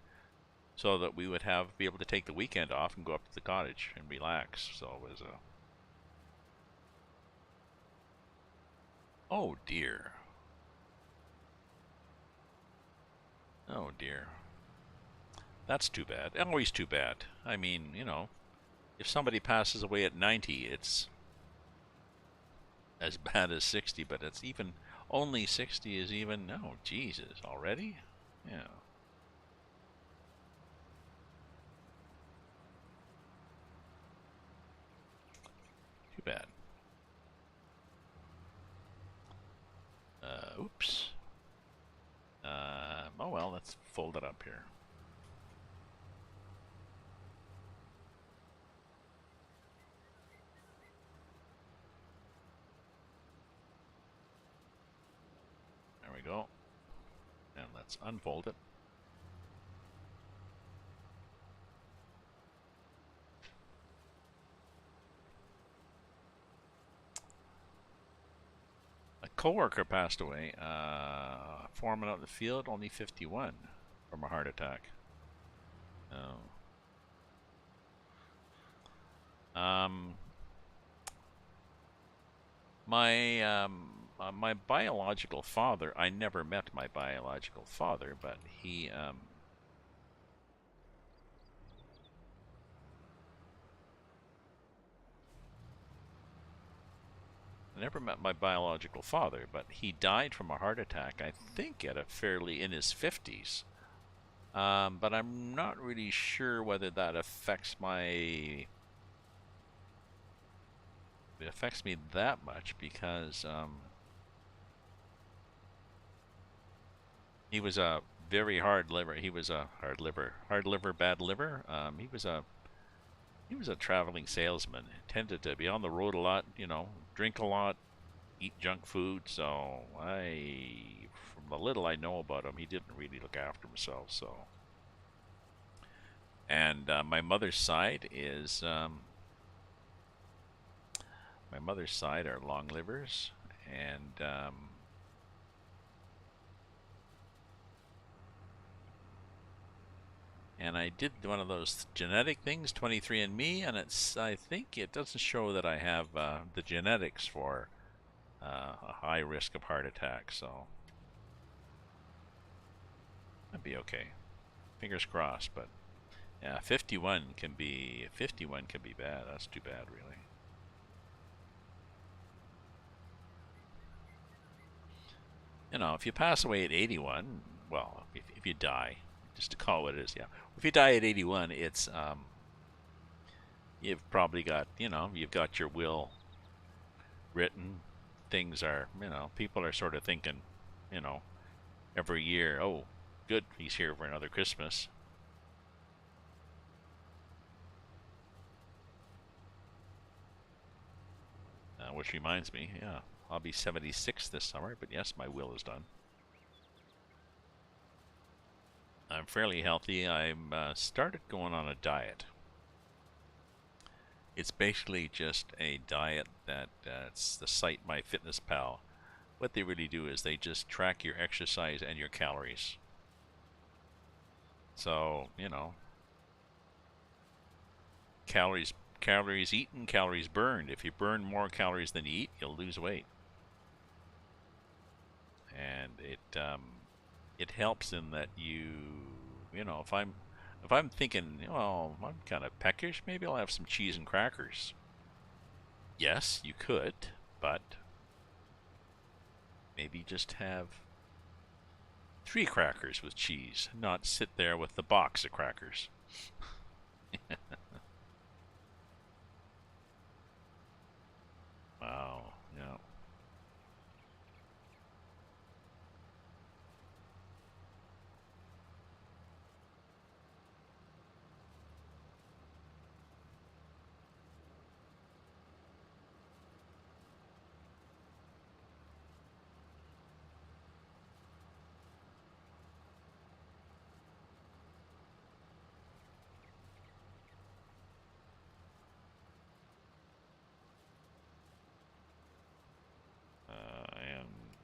so that we would be able to take the weekend off and go up to the cottage and relax. So it was a... Oh dear. Oh dear. That's too bad. Always too bad. I mean, you know, if somebody passes away at 90, it's as bad as 60, but it's even... Only 60 is even... Oh, Jesus, already? Yeah. Too bad. Oops. Oh well, let's fold it up here. There we go. And let's unfold it. A coworker passed away. Foreman out in the field, only 51 from a heart attack. Oh. My biological father, I never met my biological father, but he I never met my biological father, but he died from a heart attack, I think at a fairly in his 50s. But I'm not really sure whether that affects my it affects me that much because he was a very hard liver. He was a hard liver, bad liver. He was a traveling salesman. He tended to be on the road a lot, you know, drink a lot, eat junk food. So from the little I know about him, he didn't really look after himself. So, and my mother's side are long livers, and I did one of those genetic things, 23andMe, and I think it doesn't show that I have the genetics for a high risk of heart attack, so I'd be okay. Fingers crossed, but yeah, 51 can be bad. That's too bad, really. You know, if you pass away at 81, well, if you die, just to call it what it is, yeah. If you die at 81, it's you've probably got, you know, you've got your will written. Things are, you know, people are sort of thinking, you know, every year, oh, good, he's here for another Christmas. Which reminds me, yeah, I'll be 76 this summer, but yes, my will is done. I'm fairly healthy. I'm started going on a diet. It's basically just a diet it's the site MyFitnessPal. What they really do is they just track your exercise and your calories. So, you know, calories eaten, calories burned. If you burn more calories than you eat, you'll lose weight. And it helps in that you know, if I'm thinking, well, I'm kind of peckish, maybe I'll have some cheese and crackers. Yes, you could, but maybe just have 3 crackers with cheese, not sit there with the box of crackers. Wow, yeah.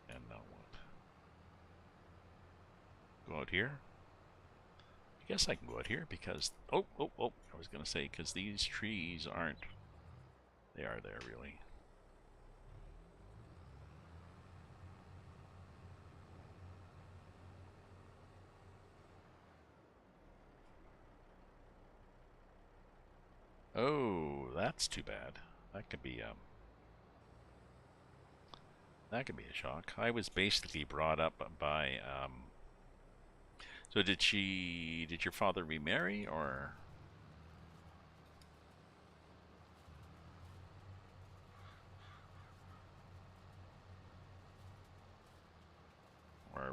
And now what? Go out here. I guess I can go out here because oh, I was gonna say because these trees aren't. They are there really. Oh, that's too bad. That could be that could be a shock. I was basically brought up by so did your father remarry or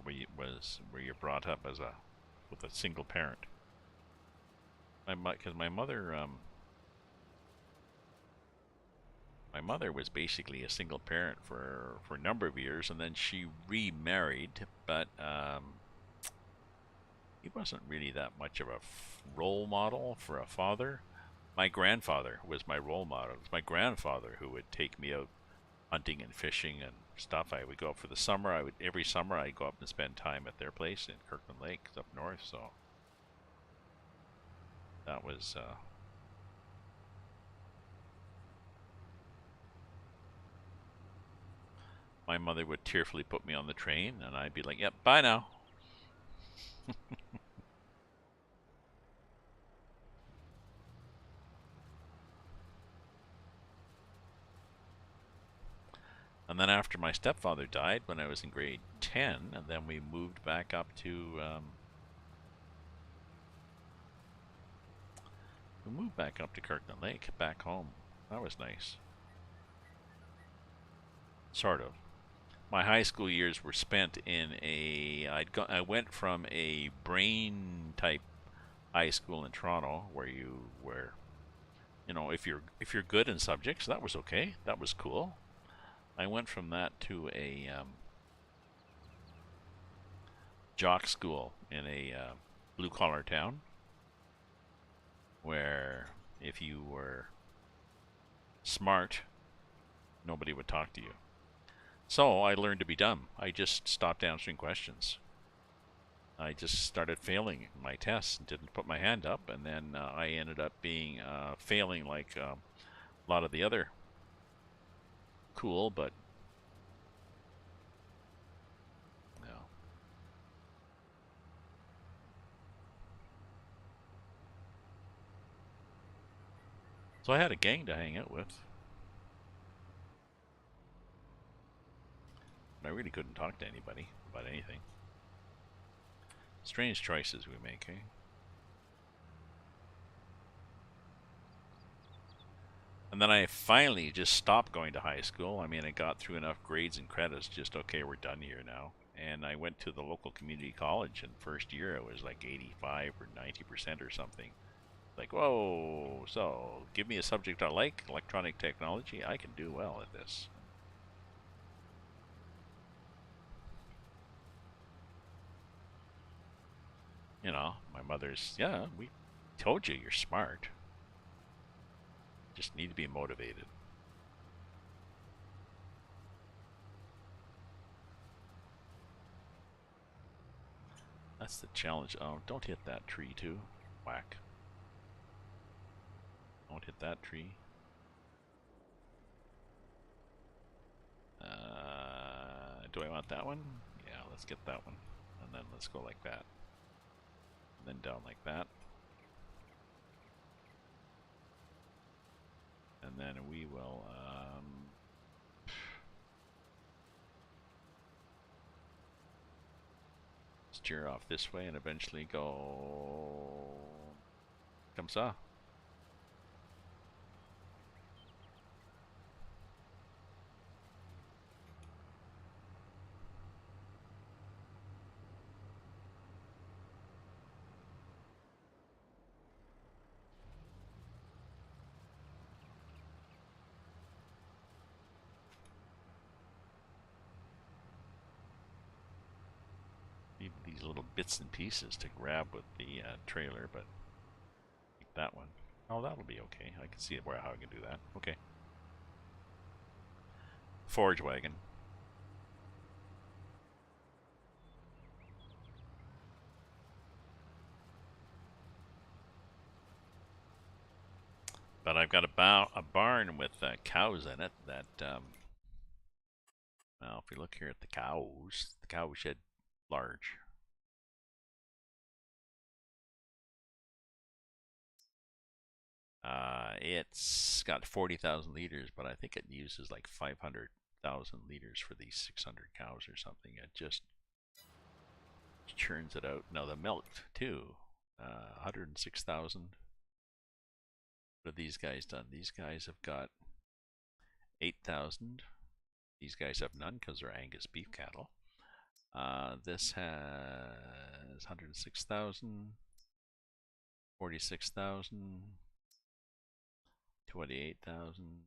were you brought up as a with a single parent? Because my mother was basically a single parent for a number of years, and then she remarried, but he wasn't really that much of a role model for a father. My grandfather was my role model. It was my grandfather who would take me out hunting and fishing and stuff. I would go up for the summer. Every summer I'd go up and spend time at their place in Kirkland Lake up north. So that was my mother would tearfully put me on the train, and I'd be like, "Yep, bye now." And then after my stepfather died when I was in grade 10, and then we moved back up to Kirkland Lake, back home. That was nice. Sort of. My high school years were spent in I went from a brain type high school in Toronto where if you're good in subjects, that was okay. That was cool. I went from that to a jock school in a blue collar town where if you were smart, nobody would talk to you. So I learned to be dumb. I just stopped answering questions. I just started failing my tests and didn't put my hand up, and then I ended up being failing like a lot of the other cool, but no. So I had a gang to hang out with. But I really couldn't talk to anybody about anything. Strange choices we make, eh? And then I finally just stopped going to high school. I mean, I got through enough grades and credits, just, okay, we're done here now. And I went to the local community college, and first year it was like 85 or 90% or something. Like, whoa, so give me a subject I like, electronic technology, I can do well at this. You know, my mother's, yeah, we told you you're smart. Just need to be motivated. That's the challenge. Oh, don't hit that tree too. Whack. Don't hit that tree. Do I want that one? Yeah, let's get that one. And then let's go like that. And then down like that. And then we will steer off this way and eventually go comme ça. Need these little bits and pieces to grab with the trailer, but keep that one. Oh, that'll be okay. I can see how I can do that. Okay. Forage wagon. But I've got a barn with cows in it that, well, if we look here at the cow shed large. It's got 40,000 liters, but I think it uses like 500,000 liters for these 600 cows or something. It just churns it out. Now the milk too, 106,000. What have these guys done? These guys have got 8,000. These guys have none because they're Angus beef cattle. This has 106,000, 46,000, 28,000.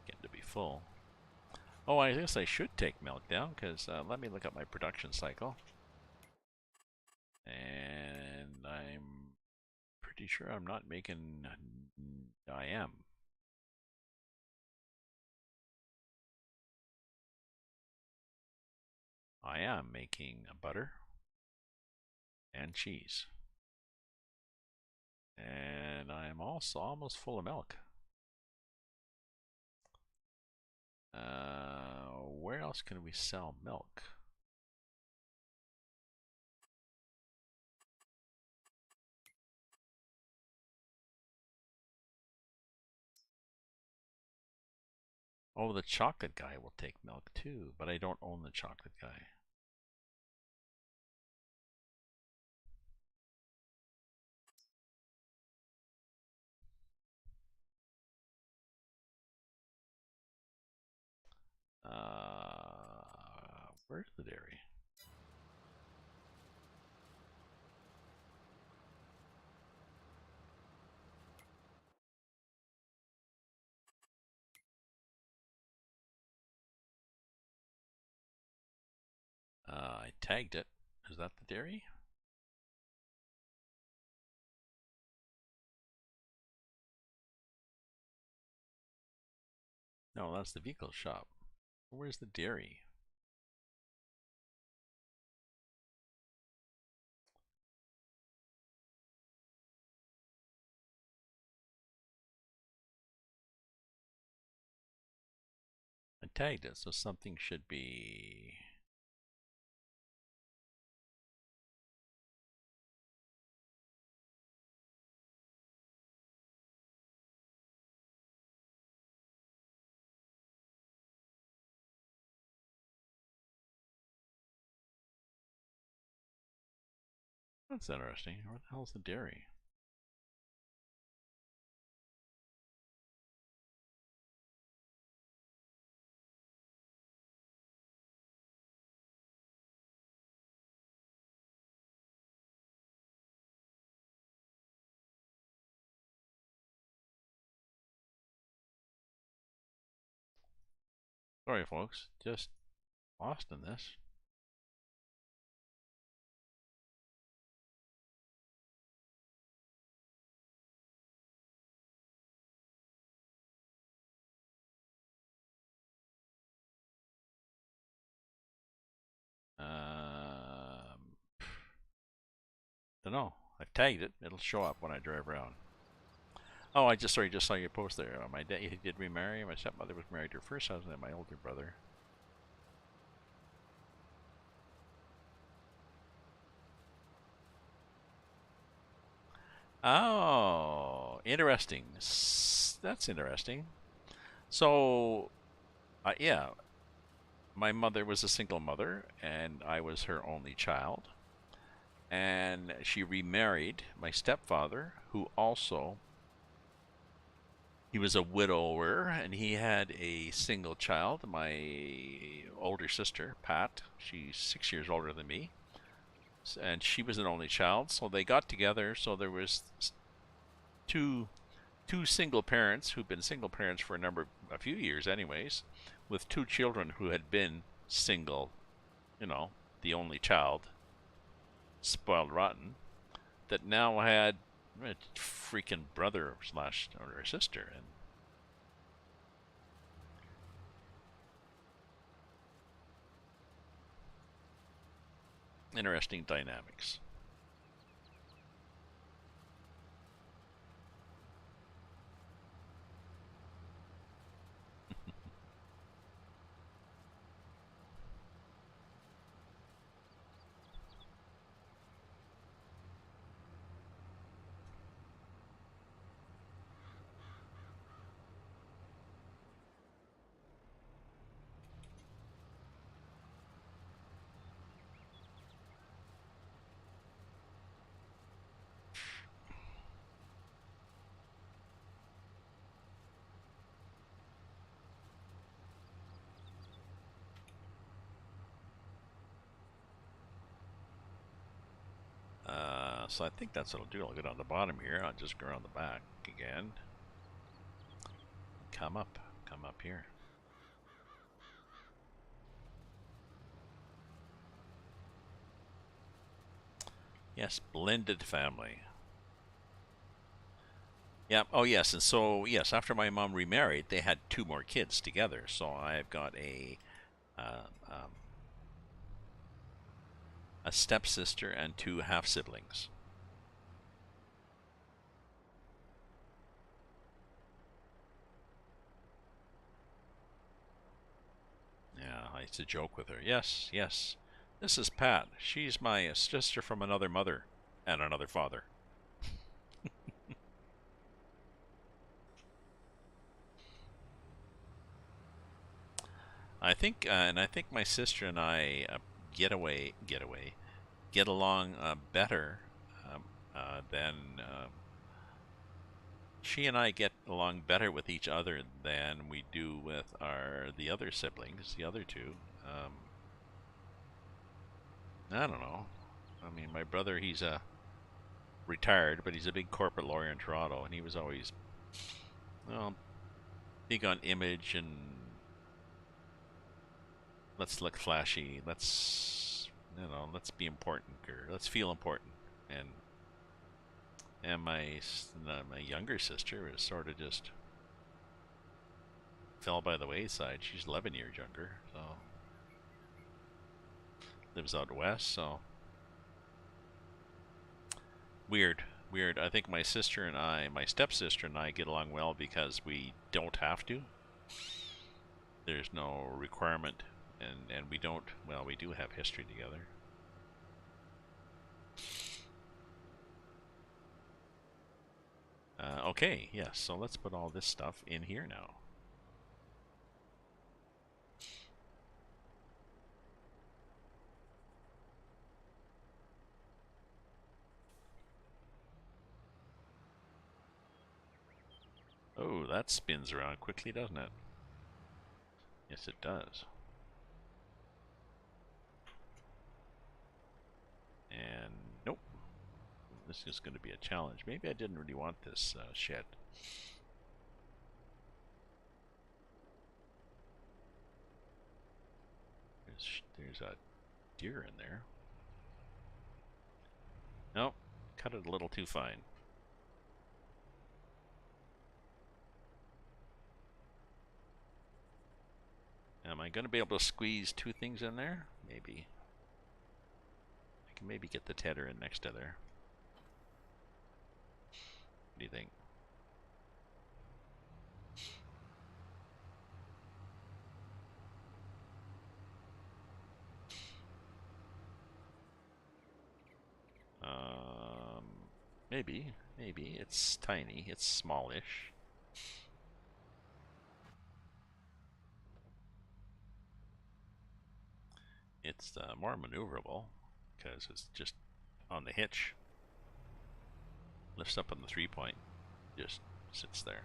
Getting to be full. Oh, I guess I should take milk down because let me look at my production cycle. And I'm pretty sure I'm not making. I am. I am making butter and cheese. And I'm also almost full of milk. Where else can we sell milk? Oh, the chocolate guy will take milk too, but I don't own the chocolate guy. Where's the dairy? I tagged it. Is that the dairy? No, that's the vehicle shop. Where's the dairy? I tagged it, so something should be... That's interesting. Where the hell's the dairy? Sorry, folks. Just lost in this. Don't know. I've tagged it. It'll show up when I drive around. Oh, I just saw your post there. My dad, he did remarry. My stepmother was married to her first husband and my older brother. Oh, interesting. That's interesting. So, yeah, my mother was a single mother, and I was her only child. And she remarried my stepfather, who also he was a widower, and he had a single child. My older sister, Pat, she's 6 years older than me, and she was an only child. So they got together. So there was two two single parents who'd been single parents for a few years, anyways, with two children who had been single. You know, the only child, spoiled rotten, that now had a freaking brother slash or sister, and interesting dynamics. So I think that's what I'll do. I'll get on the bottom here. I'll just go around the back again. Come up here. Yes, blended family. Yeah. Oh, yes. And so, yes, after my mom remarried, they had two more kids together. So I've got uh, um, a stepsister and two half siblings. I used to joke with her. Yes, yes. This is Pat. She's my sister from another mother and another father. I think, and I think my sister and I get along better than she and I get along better with each other than we do with the other siblings, the other two. I don't know. I mean, my brother, he's retired, but he's a big corporate lawyer in Toronto, and he was always, well, big on image and let's look flashy, let's be important, or let's feel important. And my younger sister is sort of just fell by the wayside. She's 11 years younger, so lives out west. So weird. I think my stepsister and I get along well because we don't have to. There's no requirement, and we don't. Well, we do have history together. Okay, yes. So let's put all this stuff in here now. Oh, that spins around quickly, doesn't it? Yes, it does. And nope. This is going to be a challenge. Maybe I didn't really want this shed. There's a deer in there. Nope. Cut it a little too fine. Am I going to be able to squeeze two things in there? Maybe. I can maybe get the tedder in next to there. What do you think? Maybe. It's tiny. It's smallish. It's more maneuverable because it's just on the hitch. Lifts up on the 3-point. Just sits there.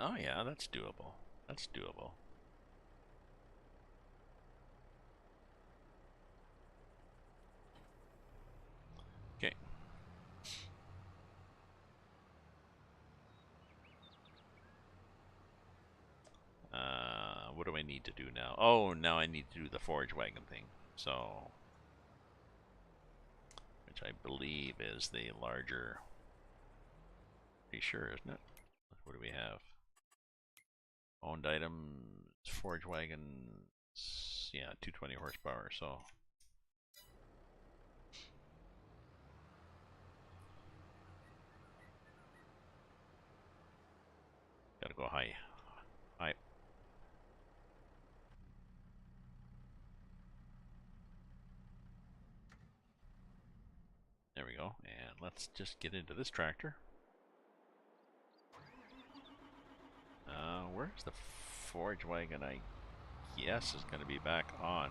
Oh yeah, that's doable. That's doable. Okay. What do I need to do now? Oh, now I need to do the forage wagon thing. So, which I believe is the larger. Pretty sure, isn't it? What do we have? Owned items, forage wagon. Yeah, 220 horsepower. So. Gotta go high. High. There we go. And let's just get into this tractor. Where's the forage wagon? I guess is going to be back on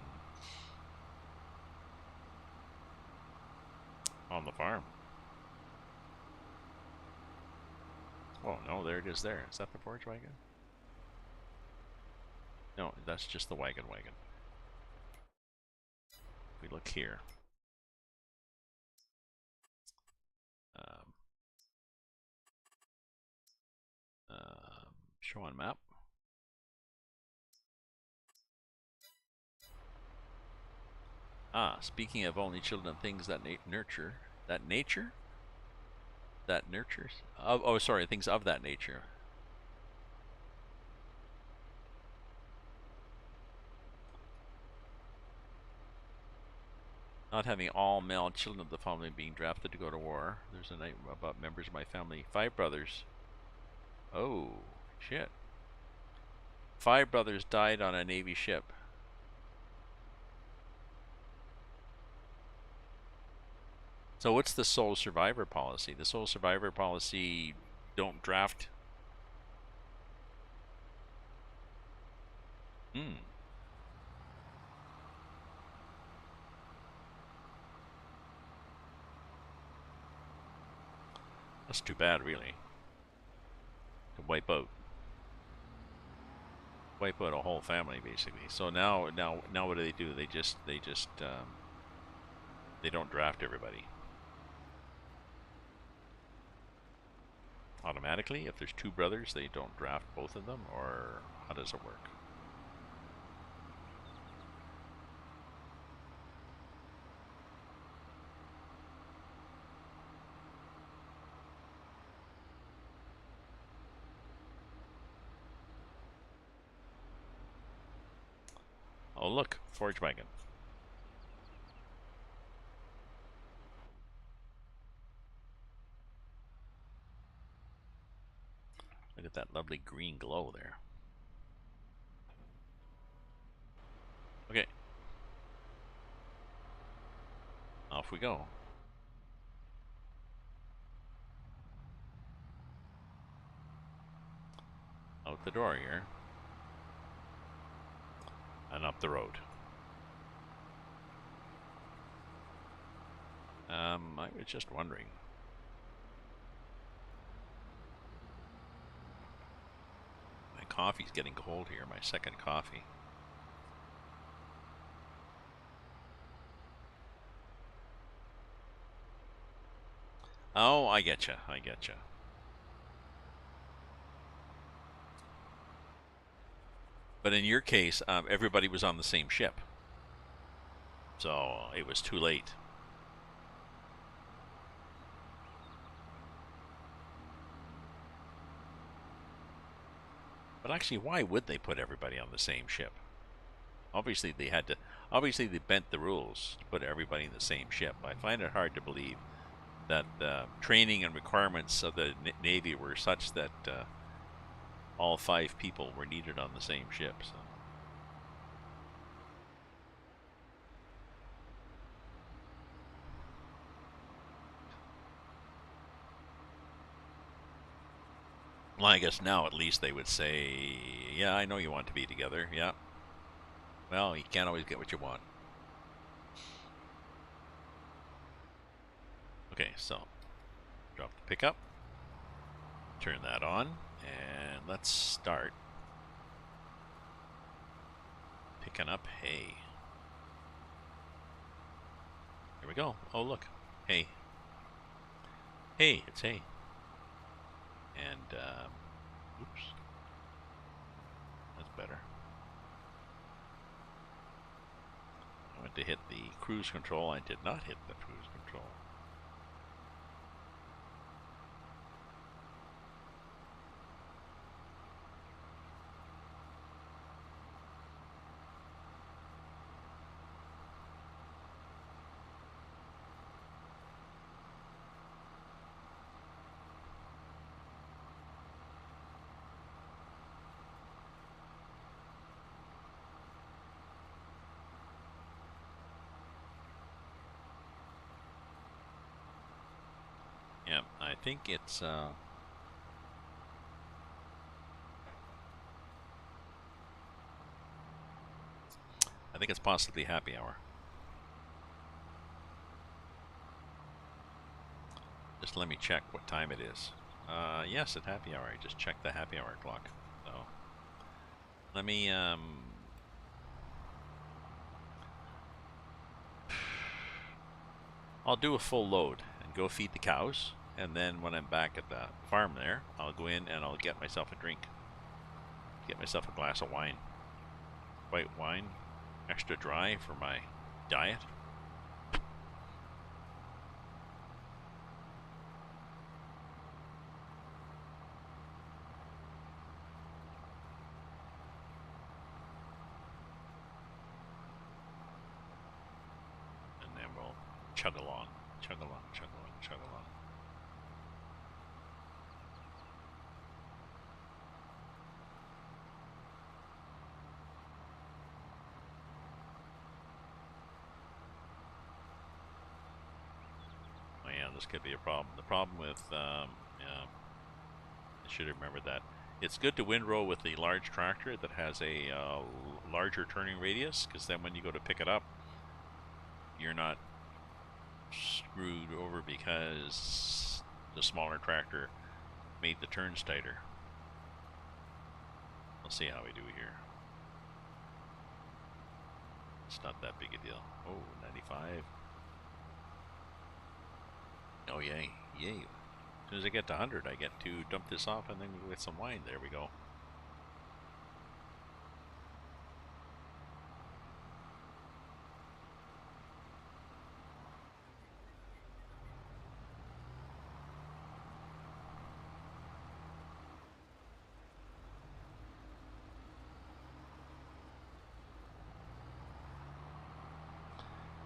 the farm. Oh no, there it is. There is that the forage wagon? No, that's just the wagon. If we look here, show on map. Speaking of only children and things that nurtures. Oh, sorry, things of that nature. Not having all male children of the family being drafted to go to war. There's a night about members of my family. 5 brothers. Oh, shit. 5 brothers died on a Navy ship. So what's the sole survivor policy? The sole survivor policy, don't draft. That's too bad, really. To wipe out a whole family, basically. So now what do? They just they don't draft everybody automatically. If there's 2 brothers, they don't draft both of them, or how does it work? Oh, look, forage wagon. Look at that lovely green glow there. Okay. Off we go. Out the door here. And up the road. I was just wondering. My coffee's getting cold here, my second coffee. Oh, I getcha. But in your case, everybody was on the same ship. So it was too late. But actually, why would they put everybody on the same ship? Obviously, they had to. Obviously, they bent the rules to put everybody in the same ship. I find it hard to believe that the training and requirements of the Navy were such that all 5 people were needed on the same ship. So. Well, I guess now at least they would say, yeah, I know you want to be together, yeah. Well, you can't always get what you want. Okay, so drop the pickup, turn that on, and let's start picking up hay. Here we go. Oh, look, hay. Hey, it's hay. And, oops, that's better. I went to hit the cruise control. I did not hit the cruise control. Yeah, I think it's I think it's possibly happy hour. Just let me check what time it is. Yes, at happy hour. I just checked the happy hour clock. So let me I'll do a full load and go feed the cows, and then when I'm back at the farm there, I'll go in and I'll get myself a drink. Get myself a glass of wine. White wine, extra dry for my diet. And then we'll chug along, chug along, chug along, chug along. Oh yeah, this could be a problem. The problem with, yeah, I should remember that. It's good to windrow with the large tractor that has a larger turning radius, because then when you go to pick it up, you're not screwed over because the smaller tractor made the turns tighter. We'll see how we do here. It's not that big a deal. Oh, 95. Oh, yay. Yay. As soon as I get to 100, I get to dump this off and then go get some wine. There we go.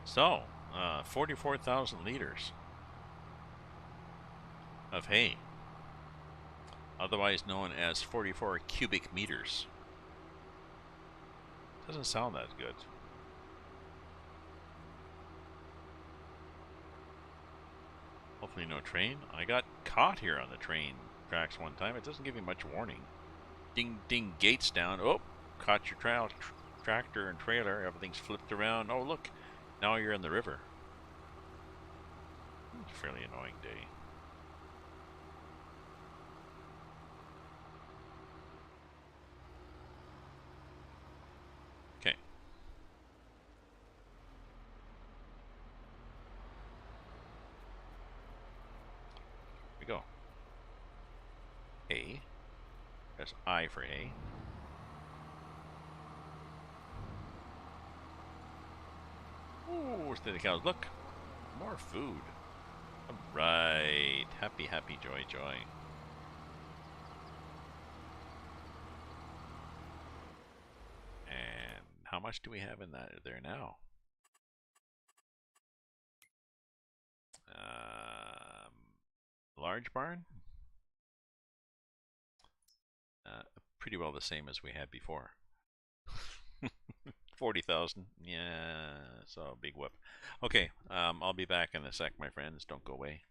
So, 44,000 liters of hay, otherwise known as 44 cubic meters. Doesn't sound that good. Hopefully no train. I got caught here on the train tracks one time. It doesn't give you much warning. Ding, ding, gates down. Oh, caught your tractor and trailer. Everything's flipped around. Oh, look. Now you're in the river. It's a fairly annoying day. Okay. Here we go. A. Press I for A. Ooh, steady cows. Look. More food. Alright. Happy, happy, joy, joy. And how much do we have in that there now? Large barn? Pretty well the same as we had before. 40,000. Yeah, so big whoop. Okay, I'll be back in a sec, my friends. Don't go away.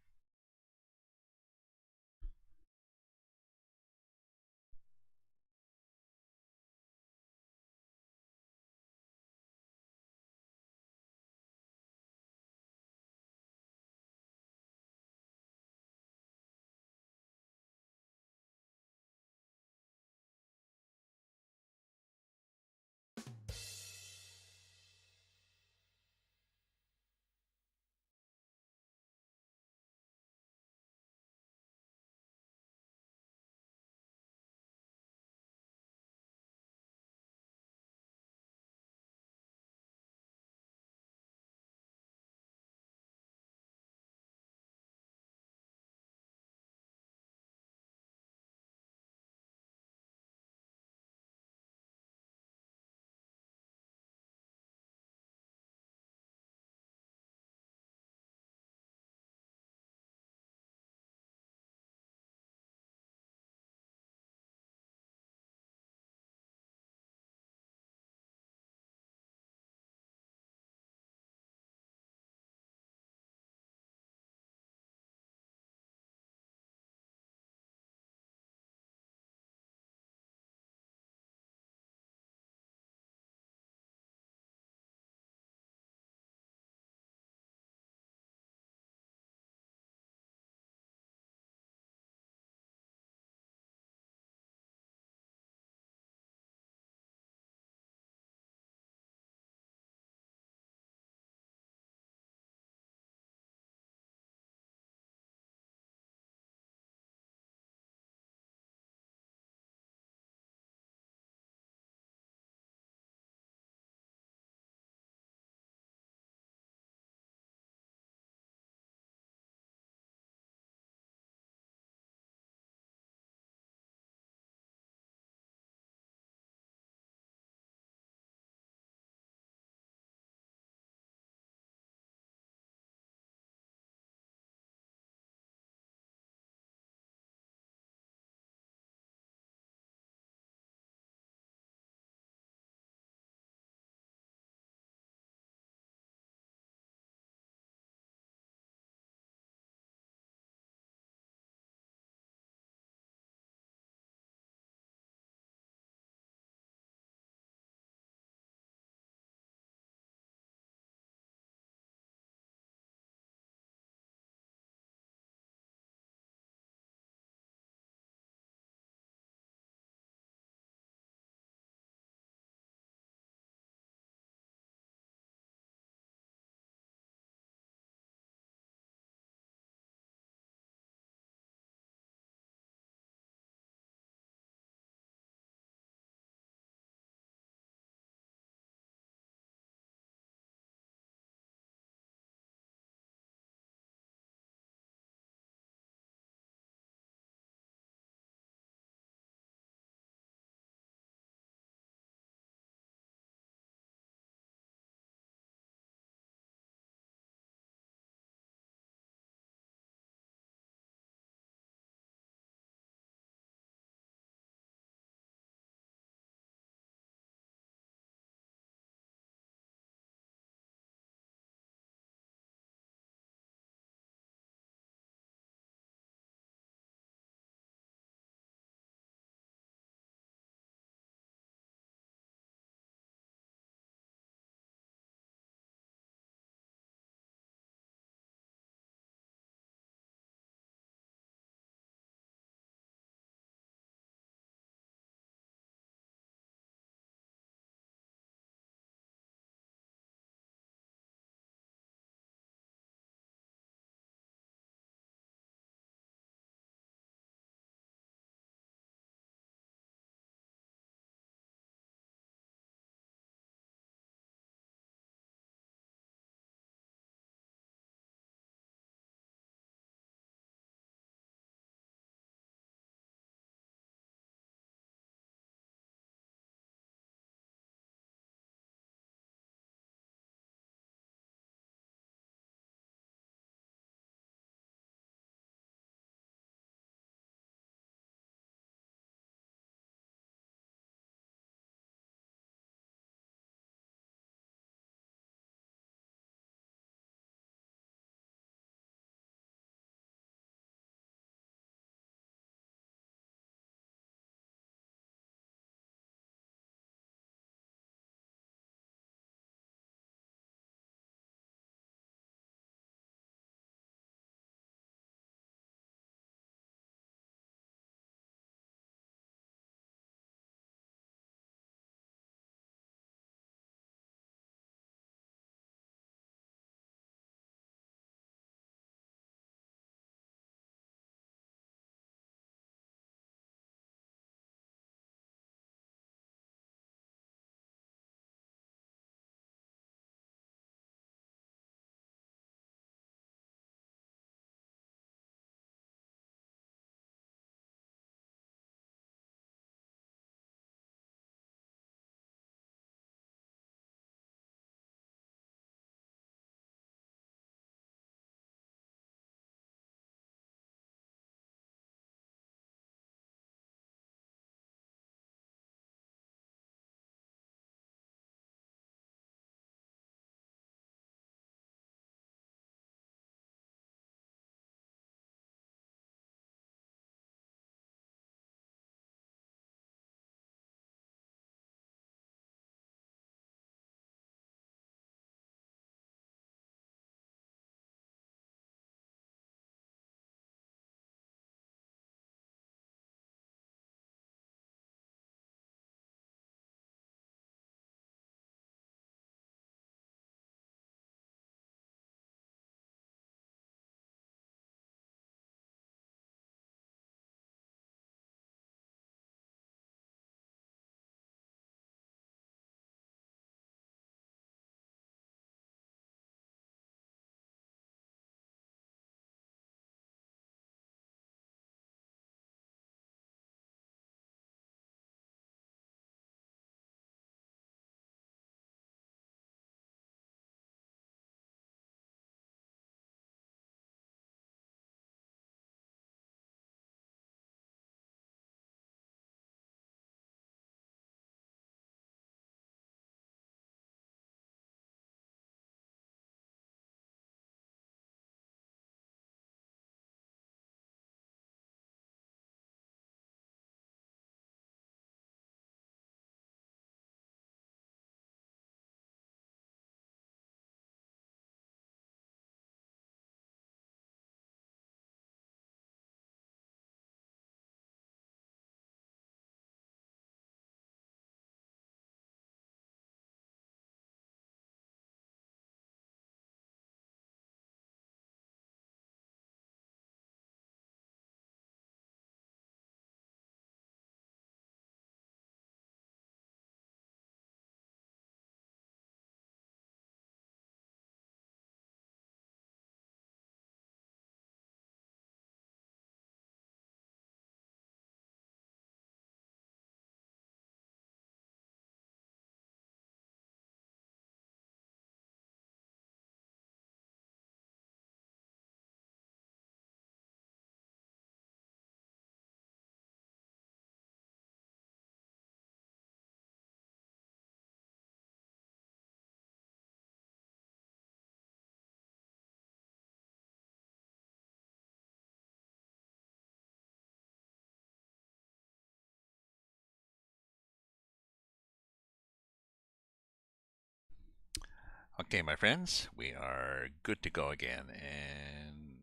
Okay, my friends, we are good to go again. And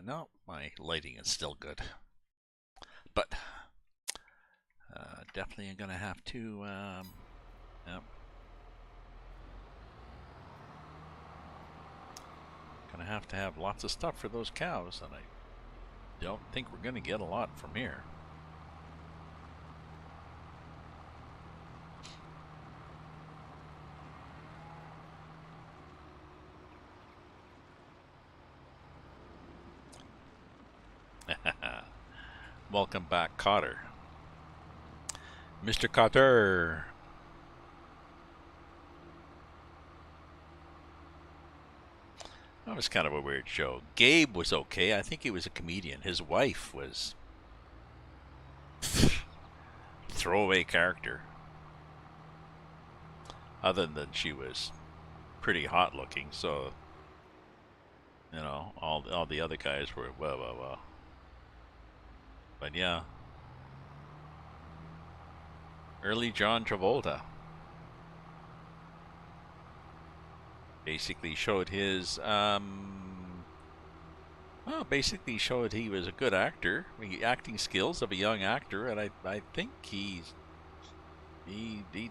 no, my lighting is still good. But definitely I'm going to have to, yep. Going to have lots of stuff for those cows, and I don't think we're going to get a lot from here. Welcome back, Cotter. Mr. Cotter. That was kind of a weird show. Gabe was okay. I think he was a comedian. His wife was throwaway character. Other than she was pretty hot looking, so you know, all the other guys were well. But yeah. Early John Travolta. Basically showed his basically showed he was a good actor, the acting skills of a young actor, and I think he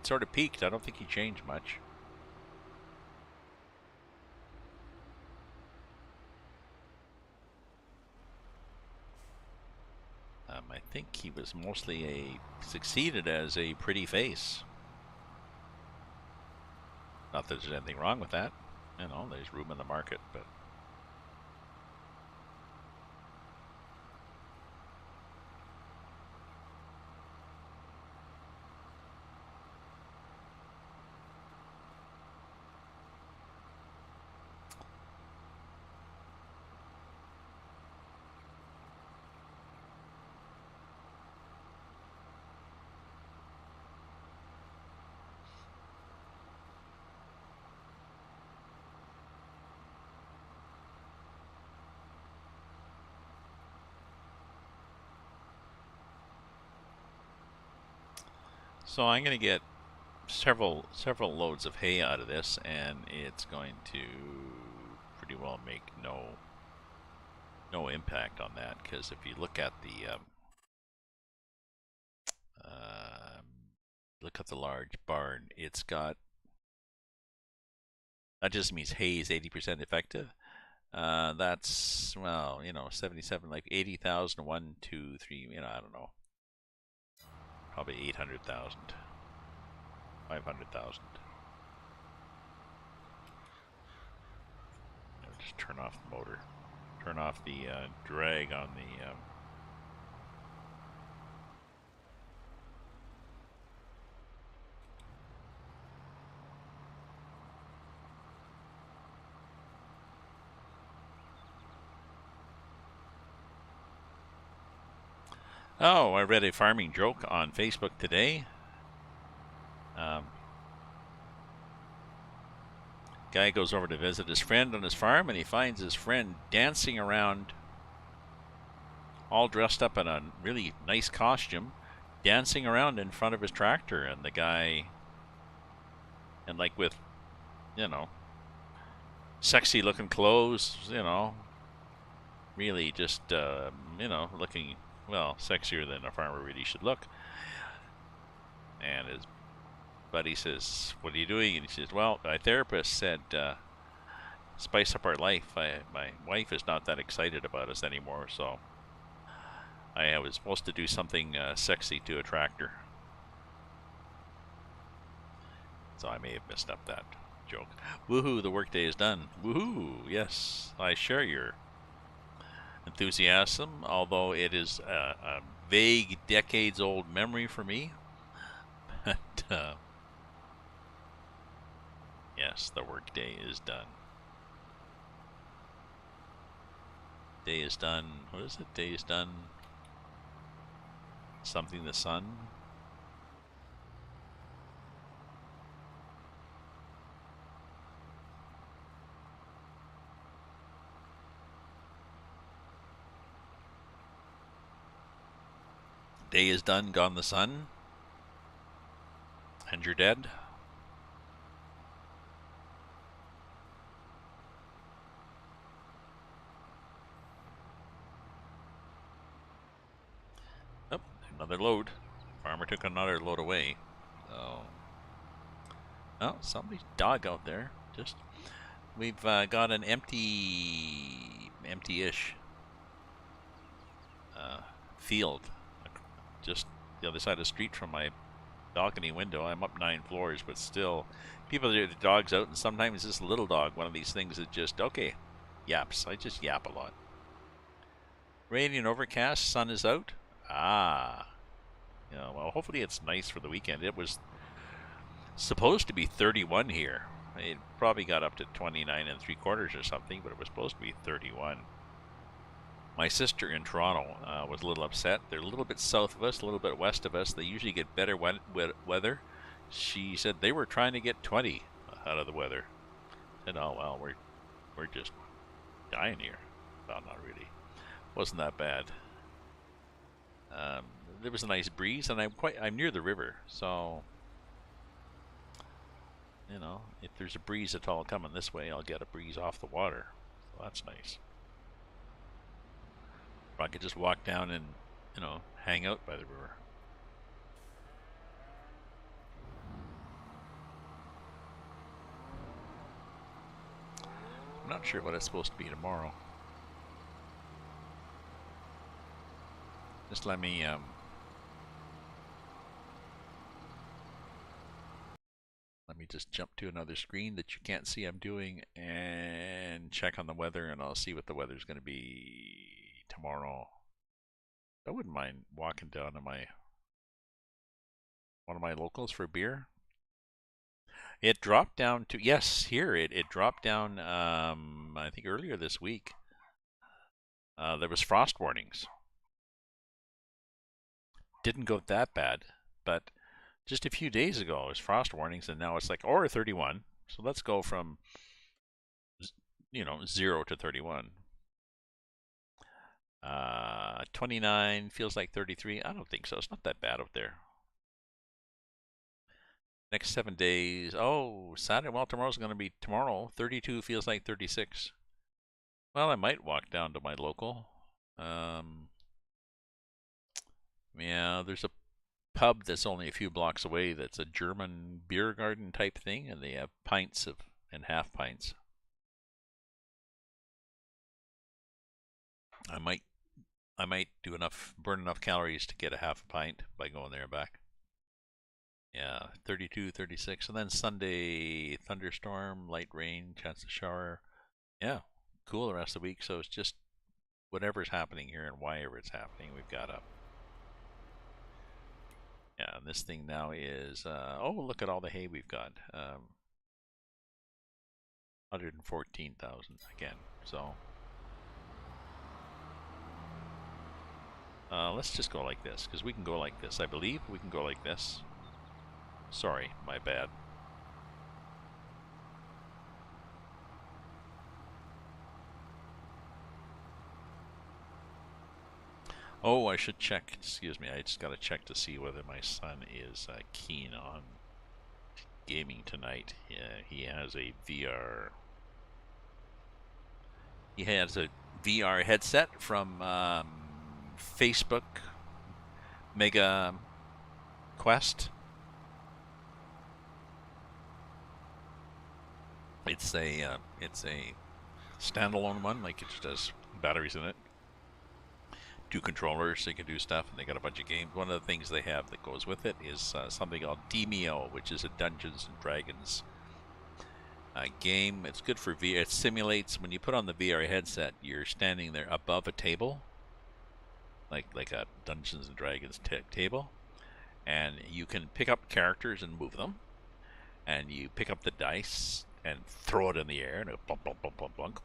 sort of peaked. I don't think he changed much. I think he was mostly succeeded as a pretty face. Not that there's anything wrong with that. You know, there's room in the market, but so I'm going to get several loads of hay out of this, and it's going to pretty well make no impact on that, because if you look at the large barn, it's got, that just means hay is 80% effective. That's, well, you know, 77, like 80,000, 1, 2, 3, you know, I don't know, probably 800,000, 500,000. Just turn off the motor, turn off the drag on the Oh, I read a farming joke on Facebook today. Guy goes over to visit his friend on his farm, and he finds his friend dancing around, all dressed up in a really nice costume, dancing around in front of his tractor. And the guy, and like with, you know, sexy looking clothes, you know, really just, you know, looking, well, sexier than a farmer really should look. And his buddy says, "What are you doing?" And he says, "Well, my therapist said, spice up our life. My wife is not that excited about us anymore, so I was supposed to do something sexy to a tractor." So I may have messed up that joke. Woohoo, the workday is done. Woohoo, yes, I share your enthusiasm, although it is a vague, decades-old memory for me. But yes, the workday is done. Day is done. What is it? Day is done. Something the sun. Day is done, gone the sun. And you're dead. Another load. Farmer took another load away. So, oh, somebody's dog out there. Just we've got an empty-ish field just the other side of the street from my balcony window. I'm up 9 floors, but still, people have the dogs out, and sometimes this little dog, one of these things that just, okay, yaps. I just yap a lot. Rainy and overcast, sun is out. Ah. Yeah, well, hopefully it's nice for the weekend. It was supposed to be 31 here. It probably got up to 29 and 3/4 or something, but it was supposed to be 31. My sister in Toronto was a little upset. They're a little bit south of us, a little bit west of us. They usually get better weather. She said they were trying to get 20 out of the weather. I said, oh, well, we're just dying here. Well, not really. Wasn't that bad. There was a nice breeze, and I'm near the river, so you know, if there's a breeze at all coming this way, I'll get a breeze off the water. So that's nice. Or I could just walk down and, you know, hang out by the river. I'm not sure what it's supposed to be tomorrow. Just let me just jump to another screen that you can't see I'm doing and check on the weather, and I'll see what the weather's going to be tomorrow. I wouldn't mind walking down to one of my locals for a beer. It dropped down to, yes, here it dropped down I think earlier this week. There was frost warnings. Didn't go that bad, but just a few days ago it was frost warnings, and now it's like, or 31. So let's go from, you know, 0 to 31. 29 feels like 33. I don't think so. It's not that bad out there. Next 7 days. Oh, Saturday. Well, tomorrow's going to be tomorrow. 32 feels like 36. Well, I might walk down to my local. Yeah, there's a pub that's only a few blocks away that's a German beer garden type thing, and they have pints and half pints. I might burn enough calories to get a half a pint by going there and back. Yeah, 32, 36, and then Sunday thunderstorm, light rain, chance of shower. Yeah, cool the rest of the week. So it's just whatever's happening here and wherever it's happening, we've got up. Yeah, and this thing now is, oh, look at all the hay we've got. 114,000 again. So let's just go like this, because we can go like this. I believe we can go like this. Sorry, my bad. Oh, I should check. Excuse me. I just got to check to see whether my son is keen on gaming tonight. He has a VR. He has a VR headset from Facebook Mega Quest. It's a standalone one, like it just has batteries in it. 2 controllers, so you can do stuff, and they got a bunch of games. One of the things they have that goes with it is something called Demio, which is a Dungeons and Dragons game. It's good for VR. It simulates, when you put on the VR headset, you're standing there above a table, like a Dungeons and Dragons table, and you can pick up characters and move them, and you pick up the dice and throw it in the air, and it blunk, blunk, blunk, blunk, blunk.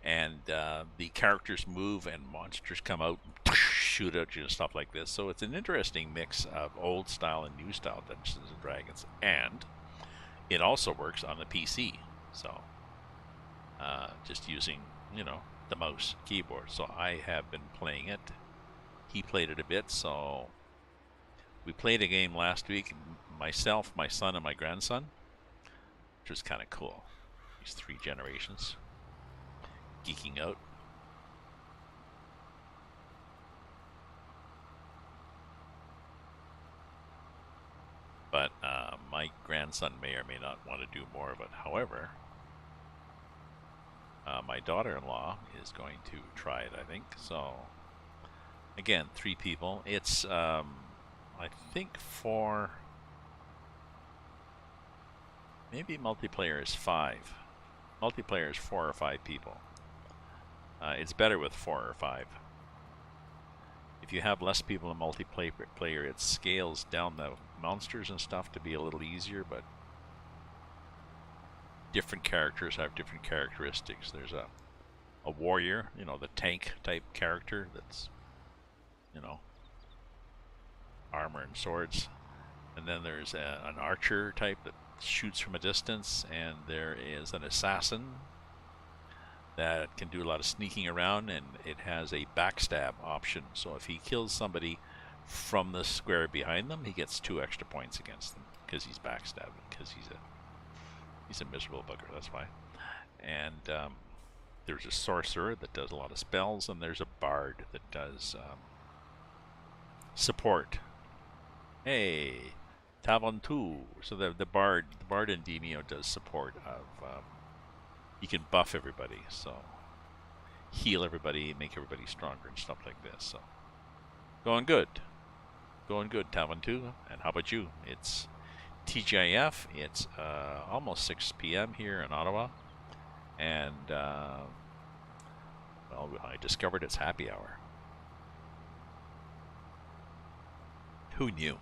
And the characters move, and monsters come out and shoot at you and stuff like this. So it's an interesting mix of old style and new style Dungeons and Dragons, and it also works on the PC. So just using, you know, the mouse keyboard. So I have been playing it. He played it a bit. So we played a game last week, myself, my son, and my grandson, which was kind of cool. These 3 generations geeking out. grandson may or may not want to do more of it. However, my daughter-in-law is going to try it, I think. So, again, 3 people. It's, I think for... maybe multiplayer is 5. Multiplayer is 4 or 5 people. It's better with 4 or 5. If you have less people in multiplayer, it scales down the monsters and stuff to be a little easier, but different characters have different characteristics. There's a warrior, you know, the tank type character that's, you know, armor and swords. And then there's an archer type that shoots from a distance, and there is an assassin that can do a lot of sneaking around, and it has a backstab option. So if he kills somebody from the square behind them, he gets 2 extra points against them because he's backstabbing, because he's a miserable bugger, that's why. And there's a sorcerer that does a lot of spells, and there's a bard that does support. Hey, Tavon 2. So the bard in Demio does support of he can buff everybody, so heal everybody, make everybody stronger and stuff like this. So going good, Tavon 2. And how about you? It's TGIF. It's almost 6 p.m. here in Ottawa, and well, I discovered it's happy hour. Who knew?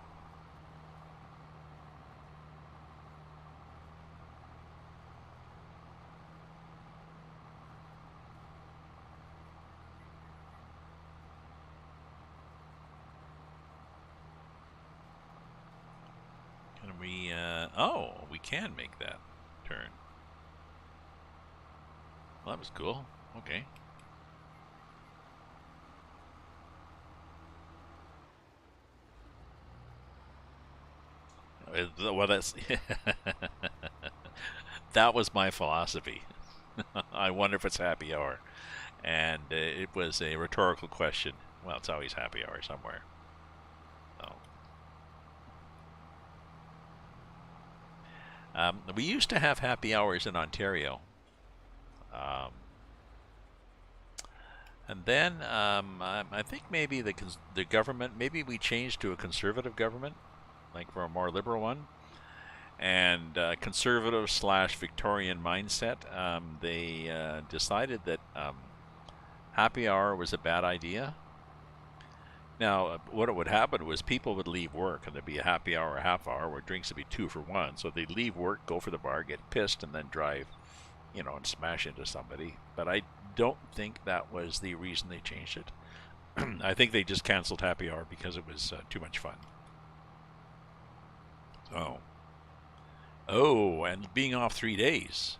Oh, we can make that turn. Well, that was cool. Okay. Well, that's that was my philosophy. I wonder if it's happy hour, and it was a rhetorical question. Well, it's always happy hour somewhere. We used to have happy hours in Ontario. And then I think maybe the government, maybe we changed to a conservative government, like for a more liberal one. And conservative / Victorian mindset, they decided that happy hour was a bad idea. Now, what would happen was people would leave work, and there'd be a happy hour, a half hour, where drinks would be 2 for 1. So they'd leave work, go for the bar, get pissed, and then drive, you know, and smash into somebody. But I don't think that was the reason they changed it. I think they just canceled happy hour because it was too much fun. So, oh, and being off 3 days.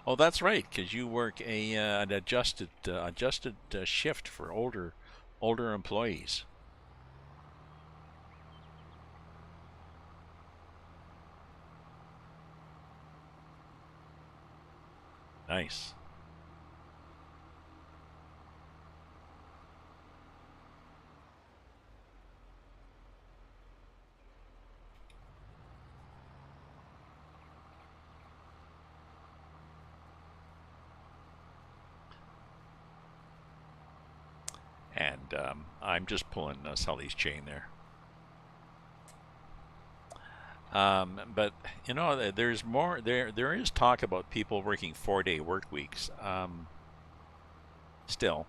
Oh, that's right, because you work an adjusted shift for older employees. Nice. And I'm just pulling Sully's chain there. But you know, there's more. There is talk about people working 4-day work weeks. Still,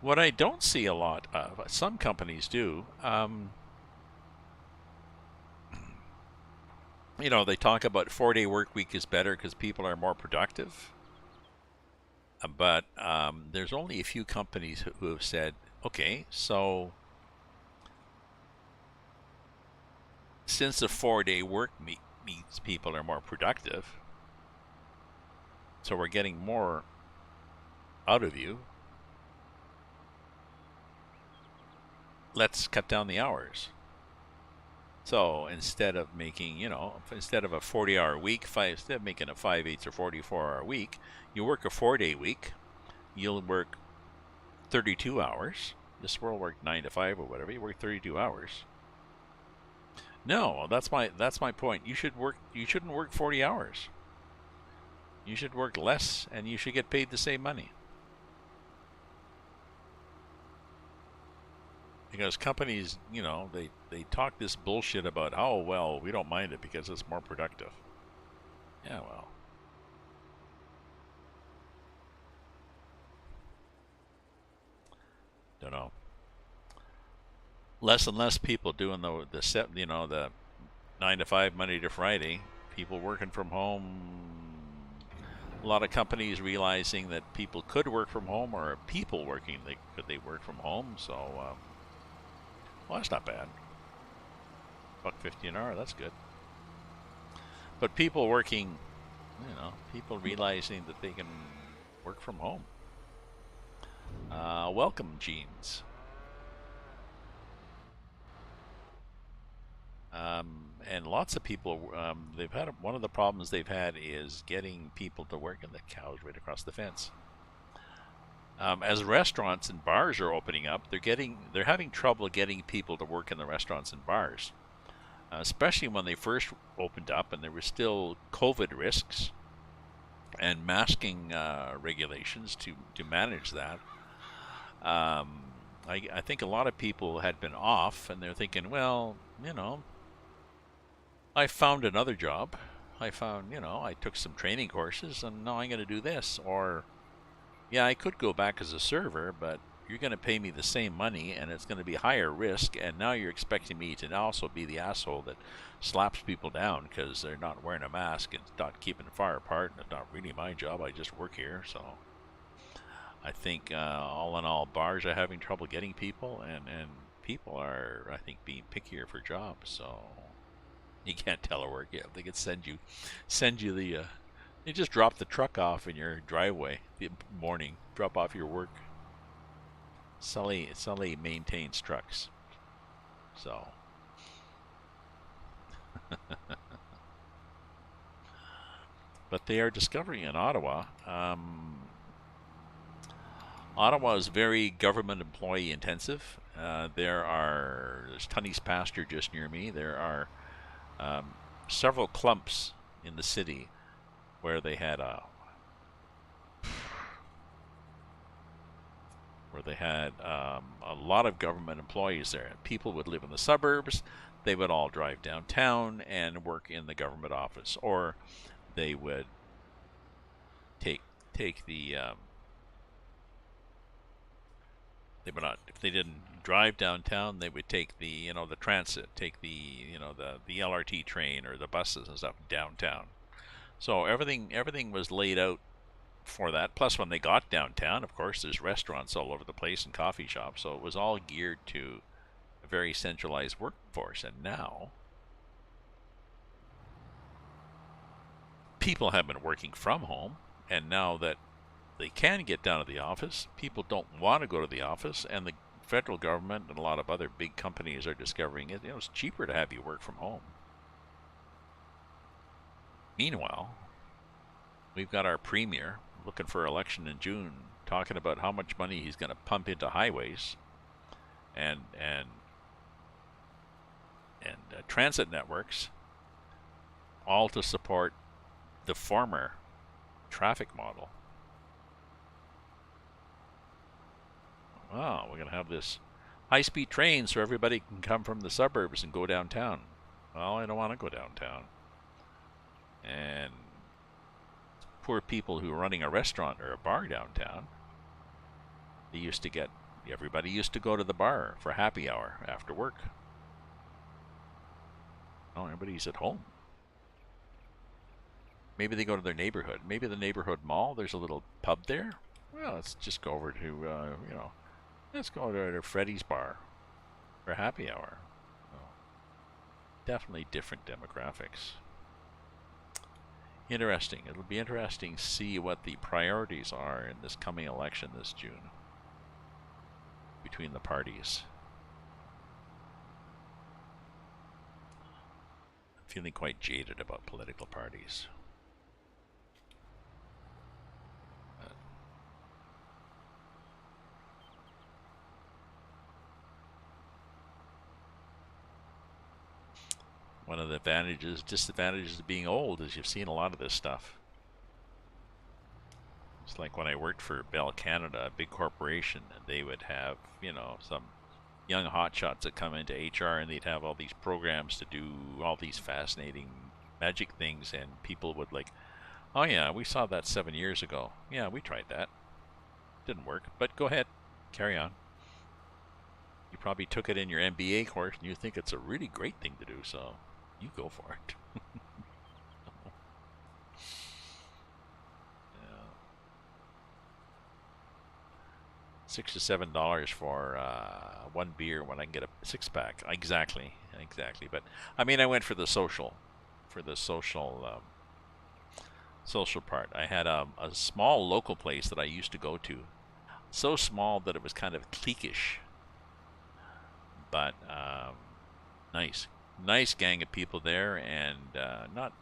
what I don't see a lot of, some companies do. You know, they talk about 4-day work week is better because people are more productive. But there's only a few companies who have said, okay, so since the 4-day work means people are more productive, so we're getting more out of you, let's cut down the hours. So instead of making, you know, instead of a 40-hour week, instead of making a 5/8 or 44-hour week, you work a 4-day week. You'll work 32 hours, This world work 9 to 5 or whatever. You work 32 hours. No, that's my point. You shouldn't work 40 hours. You should work less and you should get paid the same money. Because companies, they talk this bullshit about, oh, well, we don't mind it because it's more productive. Yeah, well. Don't know. Less and less people doing the 9 to 5 Monday to Friday. People working from home. A lot of companies realizing that people could work from home, or people working, could they work from home? So, well, that's not bad. $1.50 an hour, that's good. But people working, people realizing that they can work from home. Welcome, Jeans. And lots of people, they've had one of the problems they've had is getting people to work, and the cows right across the fence. As restaurants and bars are opening up, they're having trouble getting people to work in the restaurants and bars, especially when they first opened up and there were still COVID risks and masking regulations to manage that. I think a lot of people had been off, and they're thinking, well, I found another job. I took some training courses, and now I'm going to do this. Or, yeah, I could go back as a server, but you're going to pay me the same money, and it's going to be higher risk, and now you're expecting me to also be the asshole that slaps people down because they're not wearing a mask and not keeping far apart, and it's not really my job. I just work here, so I think all in all, bars are having trouble getting people, and people are, I think, being pickier for jobs, so you can't telework. Yeah, they could send you the they just drop the truck off in your driveway the morning, drop off your work. Sully maintains trucks, so but they are discovering in Ottawa. Ottawa is very government employee intensive. There's Tunney's pasture just near me. There are several clumps in the city where they had a lot of government employees there. People would live in the suburbs. They would all drive downtown and work in the government office, or they would take the they would not, if they didn't drive downtown, they would take the the transit, take the the LRT train or the buses and stuff downtown. So everything was laid out for that. Plus, when they got downtown, of course, there's restaurants all over the place and coffee shops. So it was all geared to a very centralized workforce. And now people have been working from home, and now that they can get down to the office, people don't want to go to the office, and the federal government and a lot of other big companies are discovering it's cheaper to have you work from home. Meanwhile, we've got our premier looking for election in June, talking about how much money he's going to pump into highways and transit networks, all to support the former traffic model. Wow, we're going to have this high-speed train so everybody can come from the suburbs and go downtown. Well, I don't want to go downtown. And poor people who are running a restaurant or a bar downtown, everybody used to go to the bar for happy hour after work. Oh, everybody's at home. Maybe they go to their neighborhood. Maybe the neighborhood mall, there's a little pub there. Well, let's just go over to, let's go to Freddy's bar for happy hour. Oh, definitely different demographics. Interesting. It'll be interesting to see what the priorities are in this coming election this June between the parties. I'm feeling quite jaded about political parties. One of the disadvantages of being old is you've seen a lot of this stuff. It's like when I worked for Bell Canada, a big corporation, and they would have, you know, some young hotshots that come into HR, and they'd have all these programs to do all these fascinating magic things, and people would like, oh yeah, we saw that 7 years ago. Yeah, we tried that. Didn't work, but go ahead, carry on. You probably took it in your MBA course, and you think it's a really great thing to do, so you go for it. Yeah. $6 to $7 for one beer when I can get a 6-pack. Exactly. But I mean, I went for the social social part. I had a small local place that I used to go to, so small that it was kind of cliquish, but nice gang of people there, and not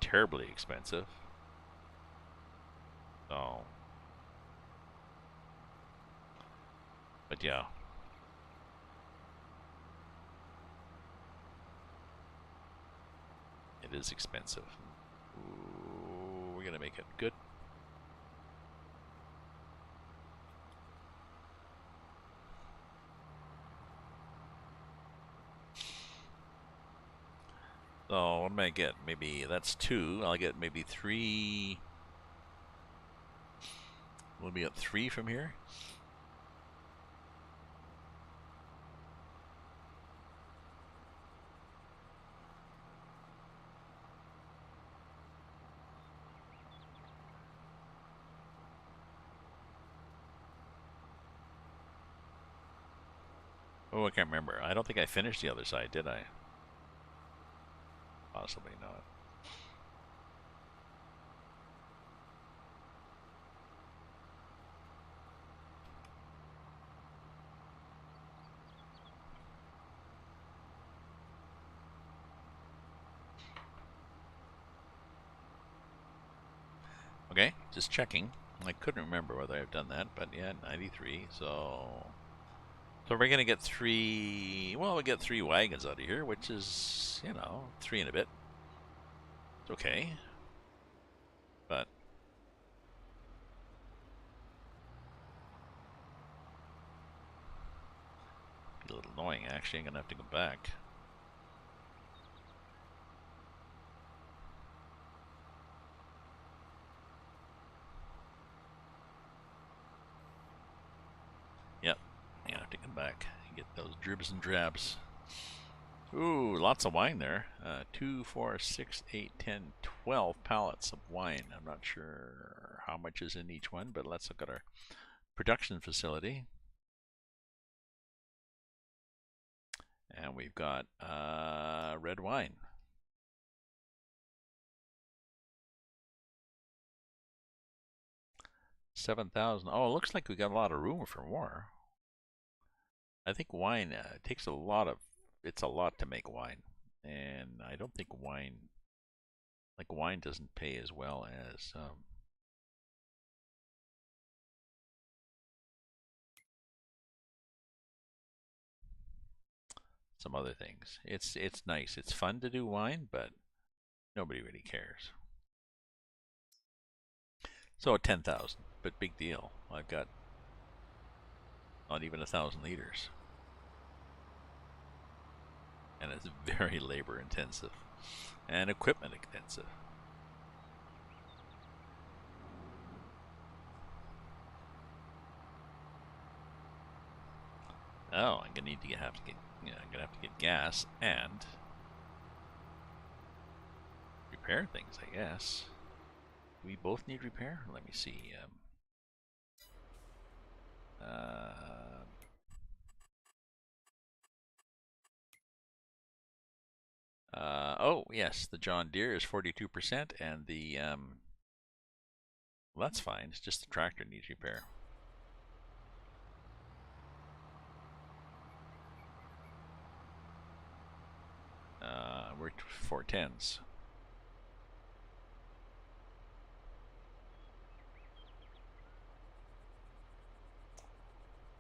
terribly expensive. So, but yeah. It is expensive. Ooh, we're gonna make it good. So what am I get? Maybe that's 2. I'll get maybe 3. We'll be at 3 from here. Oh, I can't remember. I don't think I finished the other side, did I? Possibly not. Okay, just checking. I couldn't remember whether I've done that, but yeah, 93. So we're gonna get 3. Well, we get 3 wagons out of here, which is, you know, 3 and a bit. It's okay, but a little annoying. Actually, I'm gonna have to go back. Yep, I'm gonna have to come back and get those dribs and drabs. Ooh, lots of wine there. 2, 4, 6, 8, 10, 12 pallets of wine. I'm not sure how much is in each one, but let's look at our production facility. And we've got red wine. 7,000. Oh, it looks like we got a lot of room for more. I think wine takes a lot of. It's a lot to make wine, and I don't think wine doesn't pay as well as some other things. It's nice. It's fun to do wine, but nobody really cares. So 10,000, but big deal. I've got not even 1,000 liters, and it's very labor intensive and equipment intensive. Oh, I'm gonna have to get gas and repair things, I guess. Do we both need repair? Let me see. Oh, yes, the John Deere is 42%, and the well, that's fine. It's just the tractor needs repair. We're 410s.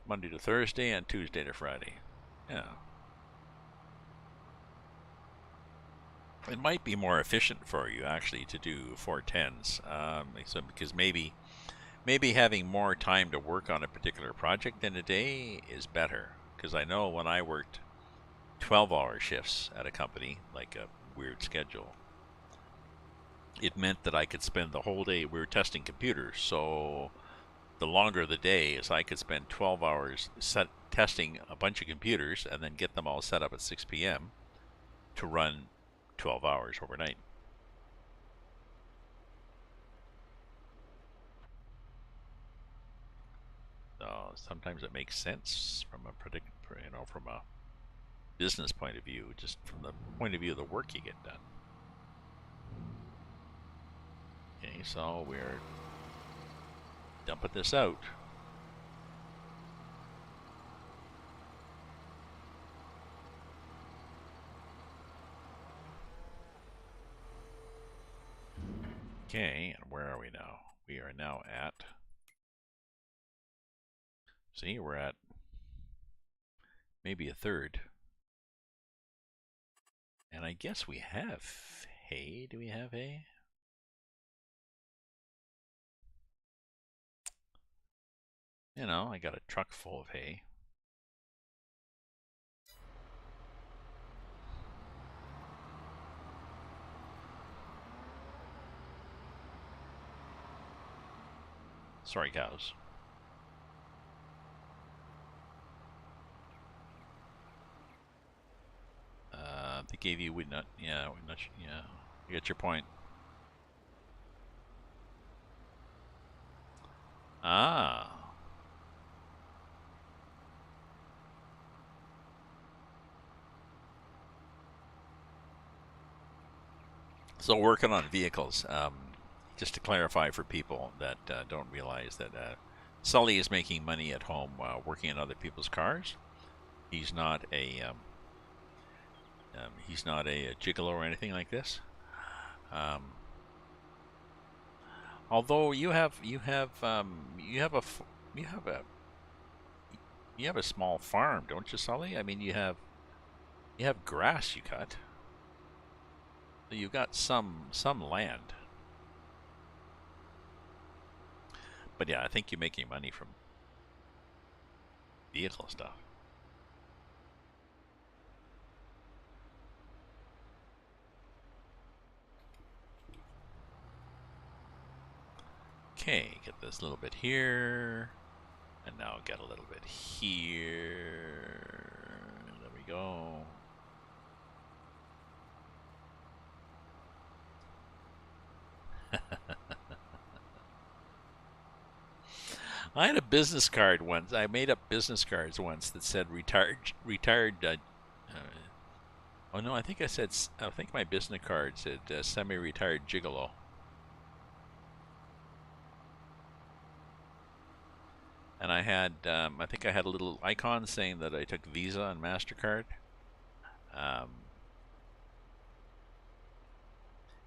Monday to Thursday and Tuesday to Friday. Yeah. it might be more efficient for you actually to do 410s. So because maybe having more time to work on a particular project in a day is better. Because I know when I worked 12-hour shifts at a company, like a weird schedule, it meant that I could spend the whole day. We were testing computers, so the longer the day is, I could spend 12 hours testing a bunch of computers and then get them all set up at 6 p.m. to run 12 hours overnight. So sometimes it makes sense from a from a business point of view, just from the point of view of the work you get done. Okay, so we're dumping this out. Okay, and where are we now? We are now at, see, we're at maybe a third. And I guess we have hay. Do we have hay? You know, I got a truck full of hay. Sorry, cows. They gave you would not. Yeah, would not. Yeah, you get your point. Ah. So working on vehicles. Just to clarify for people that don't realize that Sully is making money at home while working on other people's cars. He's not a gigolo or anything like this. Although you have a small farm, don't you, Sully? I mean, you have grass you cut. So you've got some land. But yeah, I think you're making money from vehicle stuff. Okay, get this little bit here. And now get a little bit here. There we go. I had a business card once. I made up business cards once that said retired. Oh no, I think my business card said semi-retired gigolo. And I had, I think I had a little icon saying that I took Visa and MasterCard.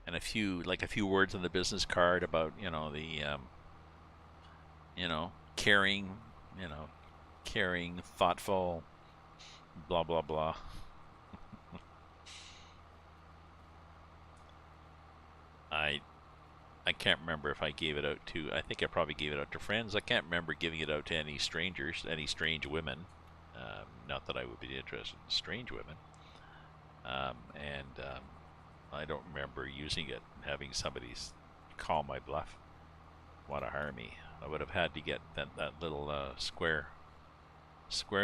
And a few words on the business card about, caring, thoughtful, blah, blah, blah. I can't remember if I gave it out to, I think I probably gave it out to friends. I can't remember giving it out to any strangers, any strange women. Not that I would be interested in strange women. I don't remember using it and having somebody call my bluff, want to harm me. I would have had to get that little square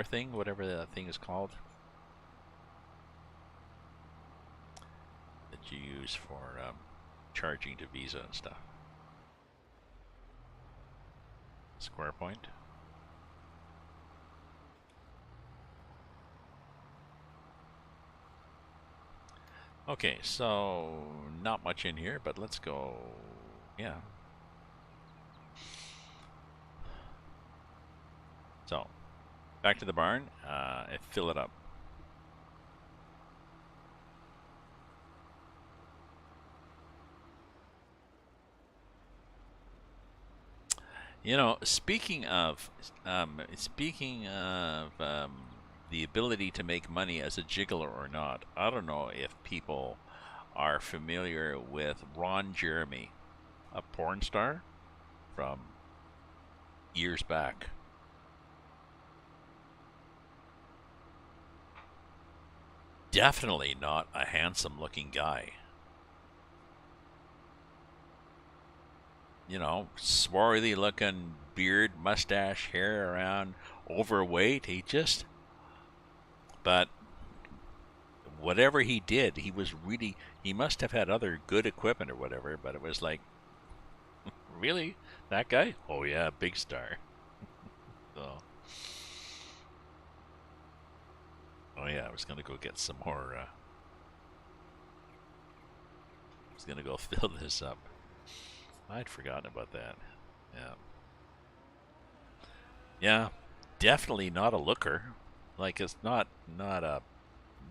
thing, whatever that thing is called, that you use for charging to Visa and stuff. Square point. Okay, so not much in here, but let's go. Yeah. So back to the barn and fill it up. You know, speaking of the ability to make money as a gigolo or not, I don't know if people are familiar with Ron Jeremy, a porn star from years back. Definitely not a handsome looking guy. You know, swarthy looking beard, mustache, hair around, overweight. But whatever he did, he must have had other good equipment or whatever, but it was like, really? That guy? Oh, yeah, big star. So, oh, yeah, I was going to go get some more. I was going to go fill this up. I'd forgotten about that. Yeah. Yeah, definitely not a looker. Like, it's not a,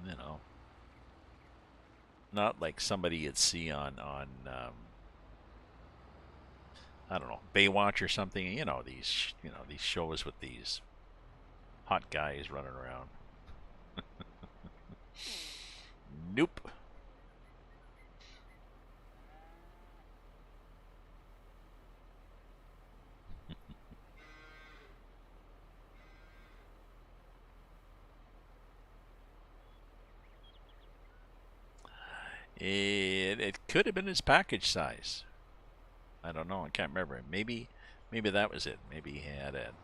you know, not like somebody you'd see on I don't know, Baywatch or something. These shows with these hot guys running around. Nope. It could have been his package size. I don't know. I can't remember. Maybe that was it. Maybe he had it.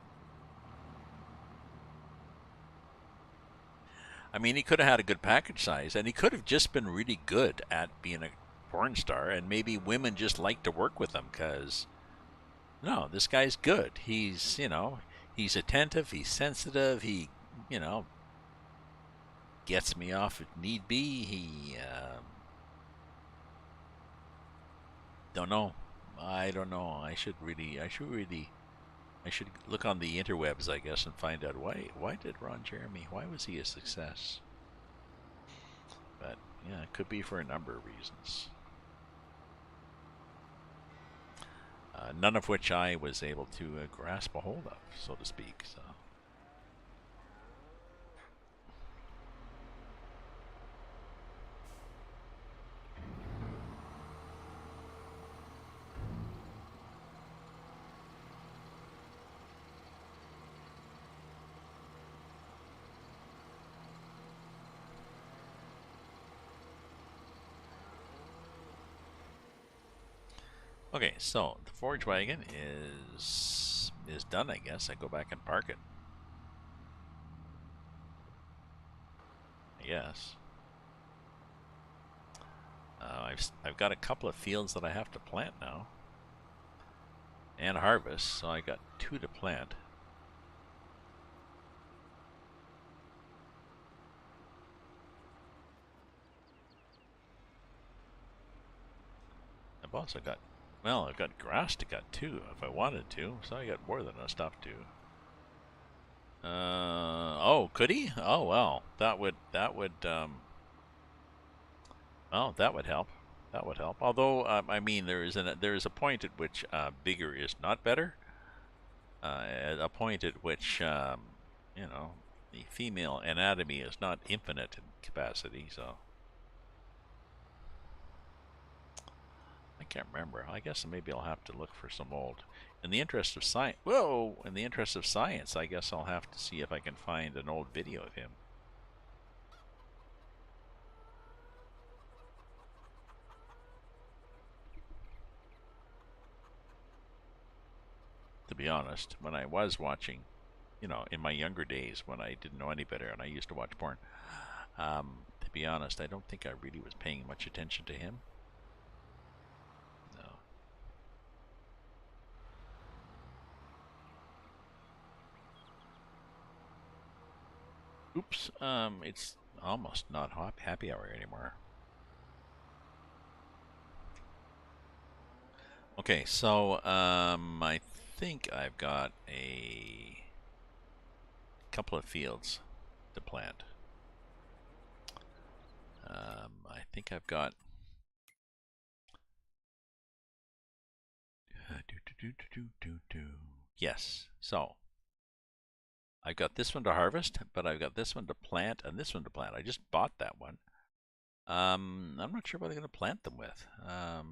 I mean, he could have had a good package size, and he could have just been really good at being a porn star, and maybe women just like to work with him because no, this guy's good. He's attentive. He's sensitive. He gets me off if need be. He don't know. I don't know. I should look on the interwebs, I guess, and find out why did Ron Jeremy, why was he a success? But yeah, it could be for a number of reasons. None of which I was able to grasp a hold of, so to speak. So. Okay, so the forage wagon is done, I guess. I go back and park it. I guess. I've got a couple of fields that I have to plant now and harvest, so I got 2 to plant. I've also got, well, I've got grass to cut too if I wanted to, so I got more than enough stuff to. Oh, could he? Oh, well, well, that would help. That would help. Although, I mean, there is a point at which bigger is not better. A point at which, the female anatomy is not infinite in capacity. So I can't remember. I guess maybe I'll have to look for some old. In the interest of science, in the interest of science, I guess I'll have to see if I can find an old video of him. To be honest, when I was watching, in my younger days when I didn't know any better and I used to watch porn, to be honest, I don't think I really was paying much attention to him. No. Oops, it's almost not happy hour anymore. Okay, so I think I've got a couple of fields to plant. I think I've got yes. So I've got this one to harvest, but I've got this one to plant and this one to plant. I just bought that one. I'm not sure what I'm going to plant them with. I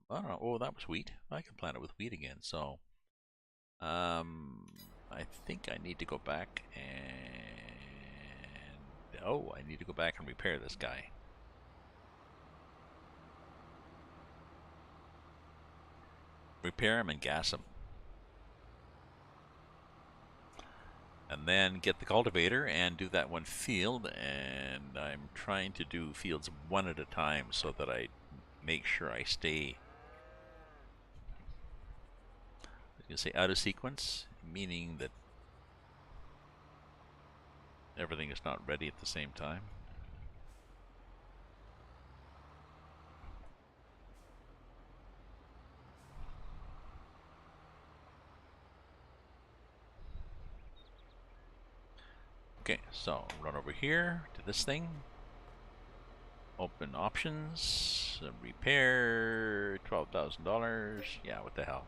don't know. Oh, that was wheat. I can plant it with wheat again. So, I think I need to go back and I need to go back and repair this guy. Repair him and gas him. And then get the cultivator and do that one field, and I'm trying to do fields one at a time so that I make sure I stay, I was going to say out of sequence, meaning that everything is not ready at the same time. Okay, so run over here to this thing. Open options, repair, $12,000. Yeah, what the hell?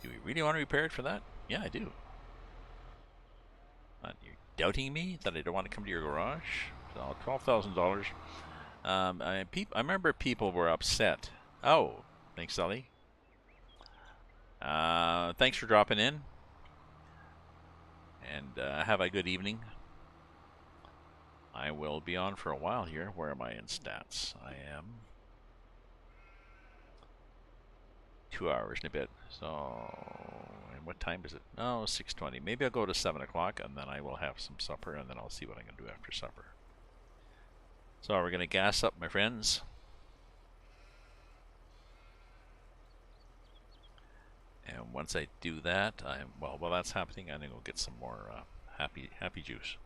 Do we really want to repair it for that? Yeah, I do. You're doubting me that I don't want to come to your garage? So $12,000. I remember people were upset. Oh, thanks, Sully. Thanks for dropping in. And have a good evening. I will be on for a while here. Where am I in stats? I am 2 hours and a bit. So, and what time is it? Oh, 6:20. Maybe I'll go to 7 o'clock and then I will have some supper and then I'll see what I'm going to do after supper. So we're going to gas up, my friends. And once I do that, while that's happening, I'm going to go get some more happy juice.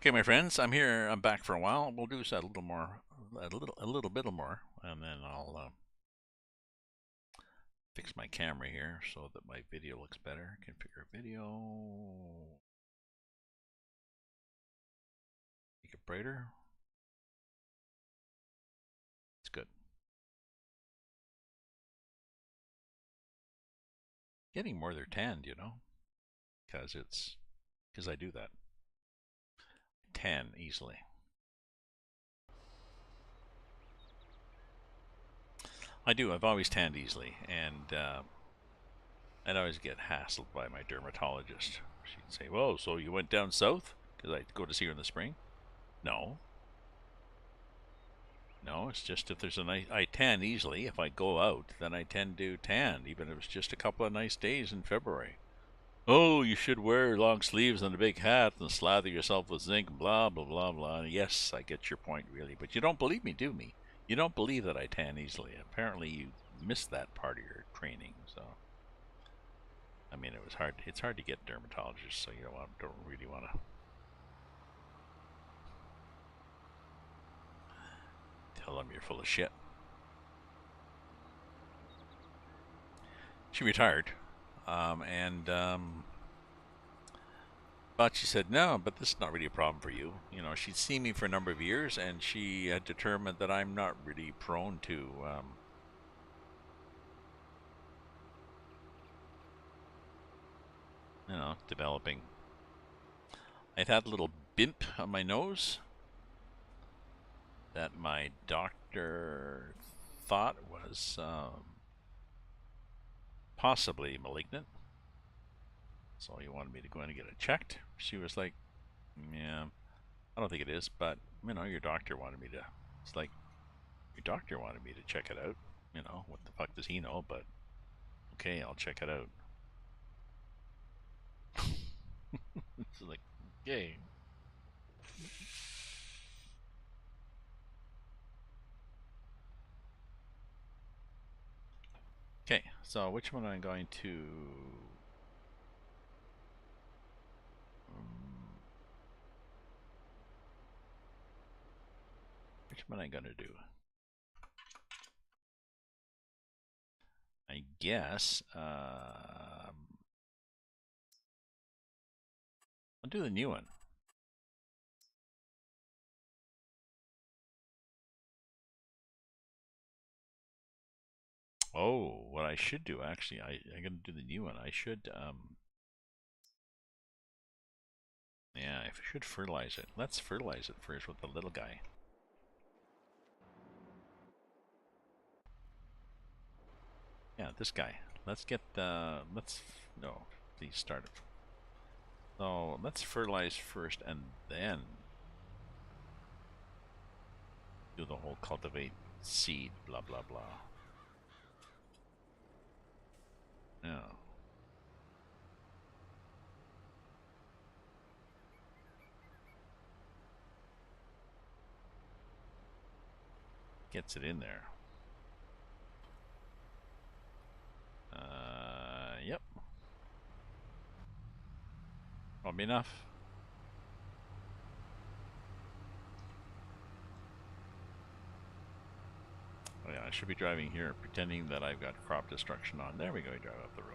Okay, my friends, I'm here. I'm back for a while. We'll do a little more, a little bit more, and then I'll fix my camera here so that my video looks better. Configure video. Make it brighter. It's good. Getting more they're tanned, you know, because I do that. Tan easily. I do. I've always tanned easily, and I'd always get hassled by my dermatologist. She'd say, "Well, so you went down south?" Because I'd go to see her in the spring. No, no, it's just if there's a nice, I tan easily. If I go out, then I tend to tan, even if it's just a couple of nice days in February. Oh, you should wear long sleeves and a big hat and slather yourself with zinc, blah, blah, blah, blah. Yes, I get your point, really. But you don't believe me, do me? You don't believe that I tan easily. Apparently you missed that part of your training, so. I mean, it was hard. It's hard to get dermatologists, so you don't really want to tell them you're full of shit. She retired, but she said, no, but this is not really a problem for you. You know, she'd seen me for a number of years, and she had determined that I'm not really prone to you know, developing. I'd had a little bimp on my nose that my doctor thought was possibly malignant. So he wanted me to go in and get it checked. She was like, yeah, I don't think it is, but, you know, your doctor wanted me to. It's like, your doctor wanted me to check it out. You know, what the fuck does he know? But, okay, I'll check it out. It's like, okay. Okay, so which one am I going to... which one am I going to do? I guess I'll do the new one. Oh, what I should do actually, I'm gonna do the new one. I should yeah, I should fertilize it. Let's fertilize it first with the little guy. Yeah, this guy. Let's get no, please start it. So let's fertilize first and then do the whole cultivate seed, blah blah blah. Yeah. Gets it in there. Yep. Won't be enough. Oh yeah, I should be driving here pretending that I've got crop destruction on. There we go, we drive up the road.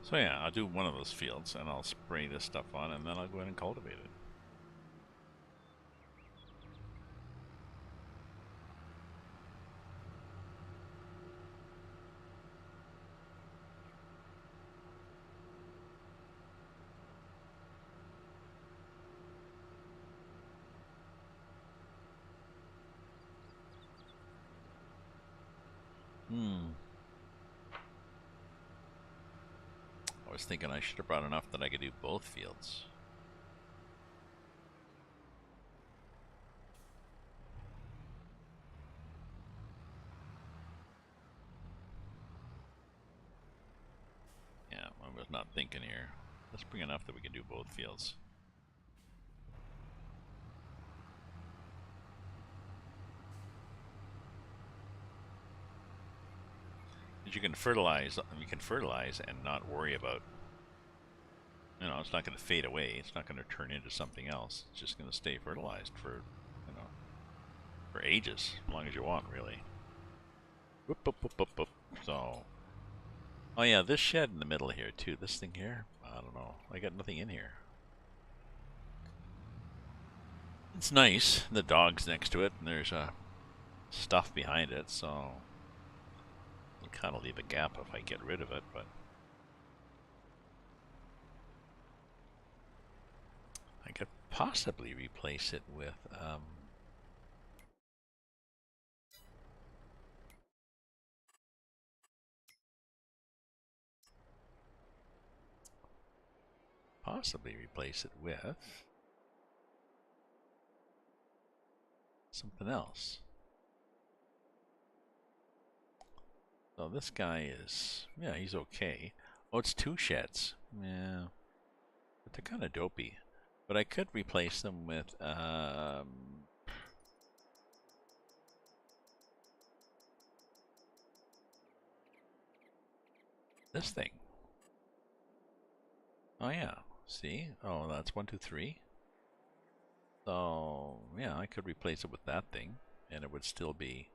So yeah, I'll do one of those fields and I'll spray this stuff on and then I'll go ahead and cultivate it. I was thinking I should have brought enough that I could do both fields. Yeah, I was not thinking here. Let's bring enough that we can do both fields. You can fertilize. You can fertilize and not worry about. You know, it's not going to fade away. It's not going to turn into something else. It's just going to stay fertilized for, you know, for ages, as long as you want, really. Whoop, whoop, whoop, whoop, whoop. So, oh yeah, this shed in the middle here too. This thing here, I don't know. I got nothing in here. It's nice. The dog's next to it, and there's stuff behind it, so I'll kind of leave a gap if I get rid of it, but I could possibly replace it with something else. So this guy is, yeah, he's okay. Oh, it's 2 sheds. Yeah, but they're kind of dopey. But I could replace them with this thing. Oh yeah, see? Oh, that's 1, 2, 3. So yeah, I could replace it with that thing, and it would still be.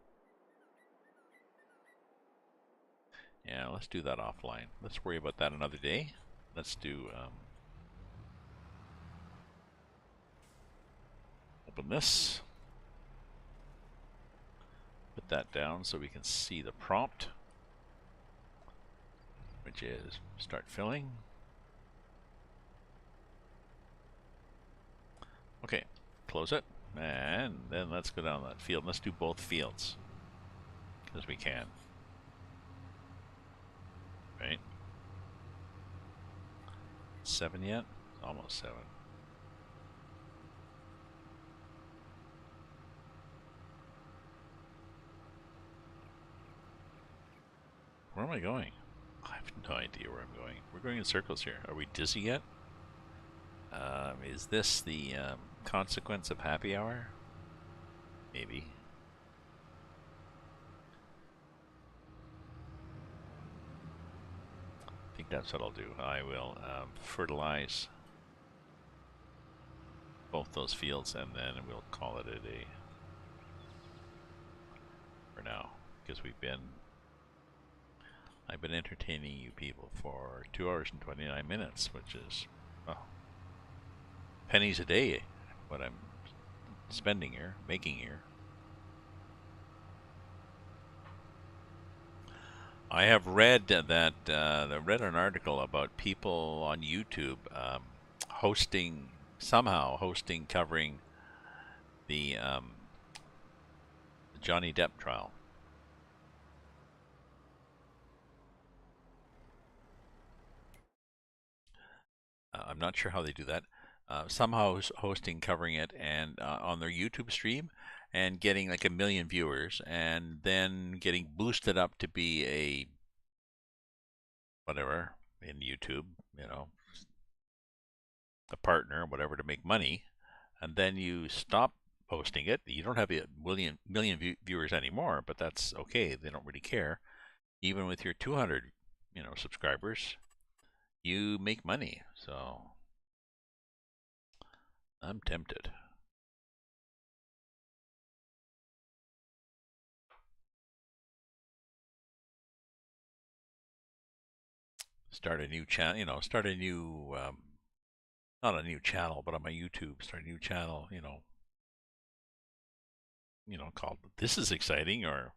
Yeah, let's do that offline. Let's worry about that another day. Let's do open this. Put that down so we can see the prompt, which is start filling. Okay, close it, and then let's go down that field. Let's do both fields, because we can. Right? 7 yet? Almost 7. Where am I going? I have no idea where I'm going. We're going in circles here. Are we dizzy yet? Is this the consequence of happy hour? Maybe. I think that's what I'll do. I will fertilize both those fields, and then we'll call it a day for now, because I've been entertaining you people for 2 hours and 29 minutes, which is, well, pennies a day, what I'm spending here, making here. I have read that, I read an article about people on YouTube somehow hosting, covering the Johnny Depp trial. I'm not sure how they do that. Somehow hosting, covering it, and on their YouTube stream, and getting like 1 million viewers, and then getting boosted up to be a whatever in YouTube, you know, a partner, whatever, to make money, and then you stop posting it. You don't have a million viewers anymore, but that's okay. They don't really care. Even with your 200, subscribers, you make money. So I'm tempted. Start a new channel, start a new, not a new channel, but on my YouTube, start a new channel, called This Is Exciting, or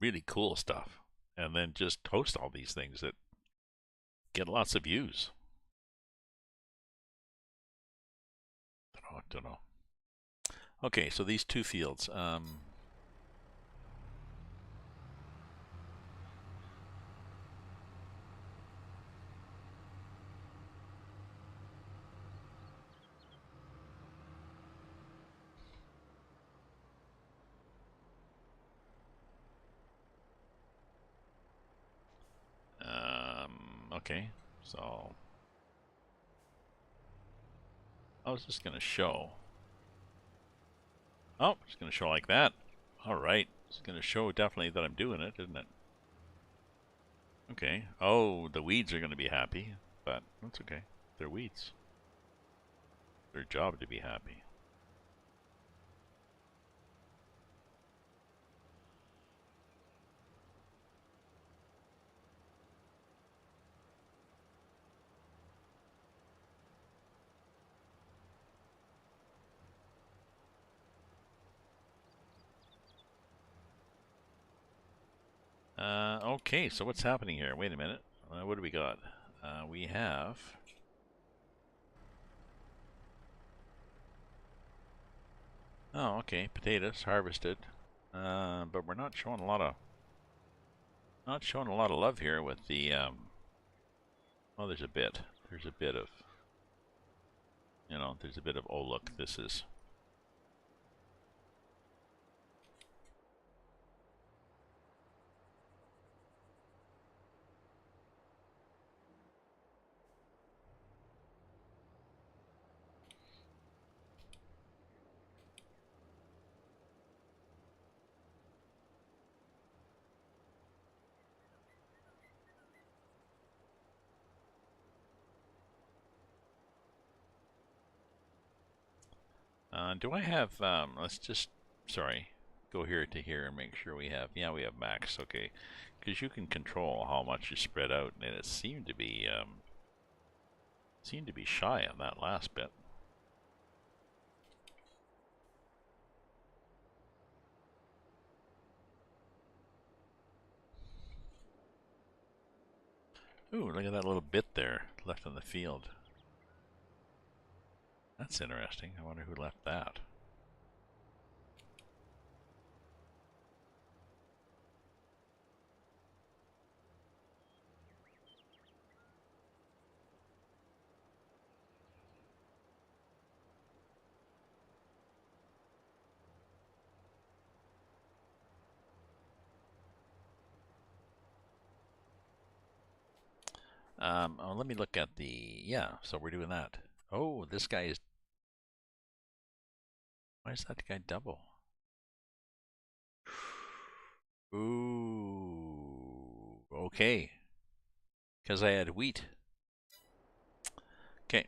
really cool stuff. And then just host all these things that get lots of views. Don't know. Okay, so these 2 fields. Okay, so I was just going to show. Oh, it's going to show like that. All right, it's going to show definitely that I'm doing it, isn't it? Okay. Oh, the weeds are going to be happy, but that's okay. They're weeds. Their job to be happy. Okay, so what's happening here? Wait a minute. What do we got? We have... Oh, okay, potatoes harvested. But we're not showing a lot of... Not showing a lot of love here with the... Oh, there's a bit. There's a bit of... You know, there's a bit of... Oh, look, this is... do I have, let's just, sorry, go here to here and make sure we have, yeah, we have max, okay. Because you can control how much you spread out, and it seemed to be shy on that last bit. Ooh, look at that little bit there left on the field. That's interesting. I wonder who left that. Oh, let me look at the, yeah, so we're doing that. Oh, this guy is, why is that guy double? Ooh, okay. Because I had wheat. Okay.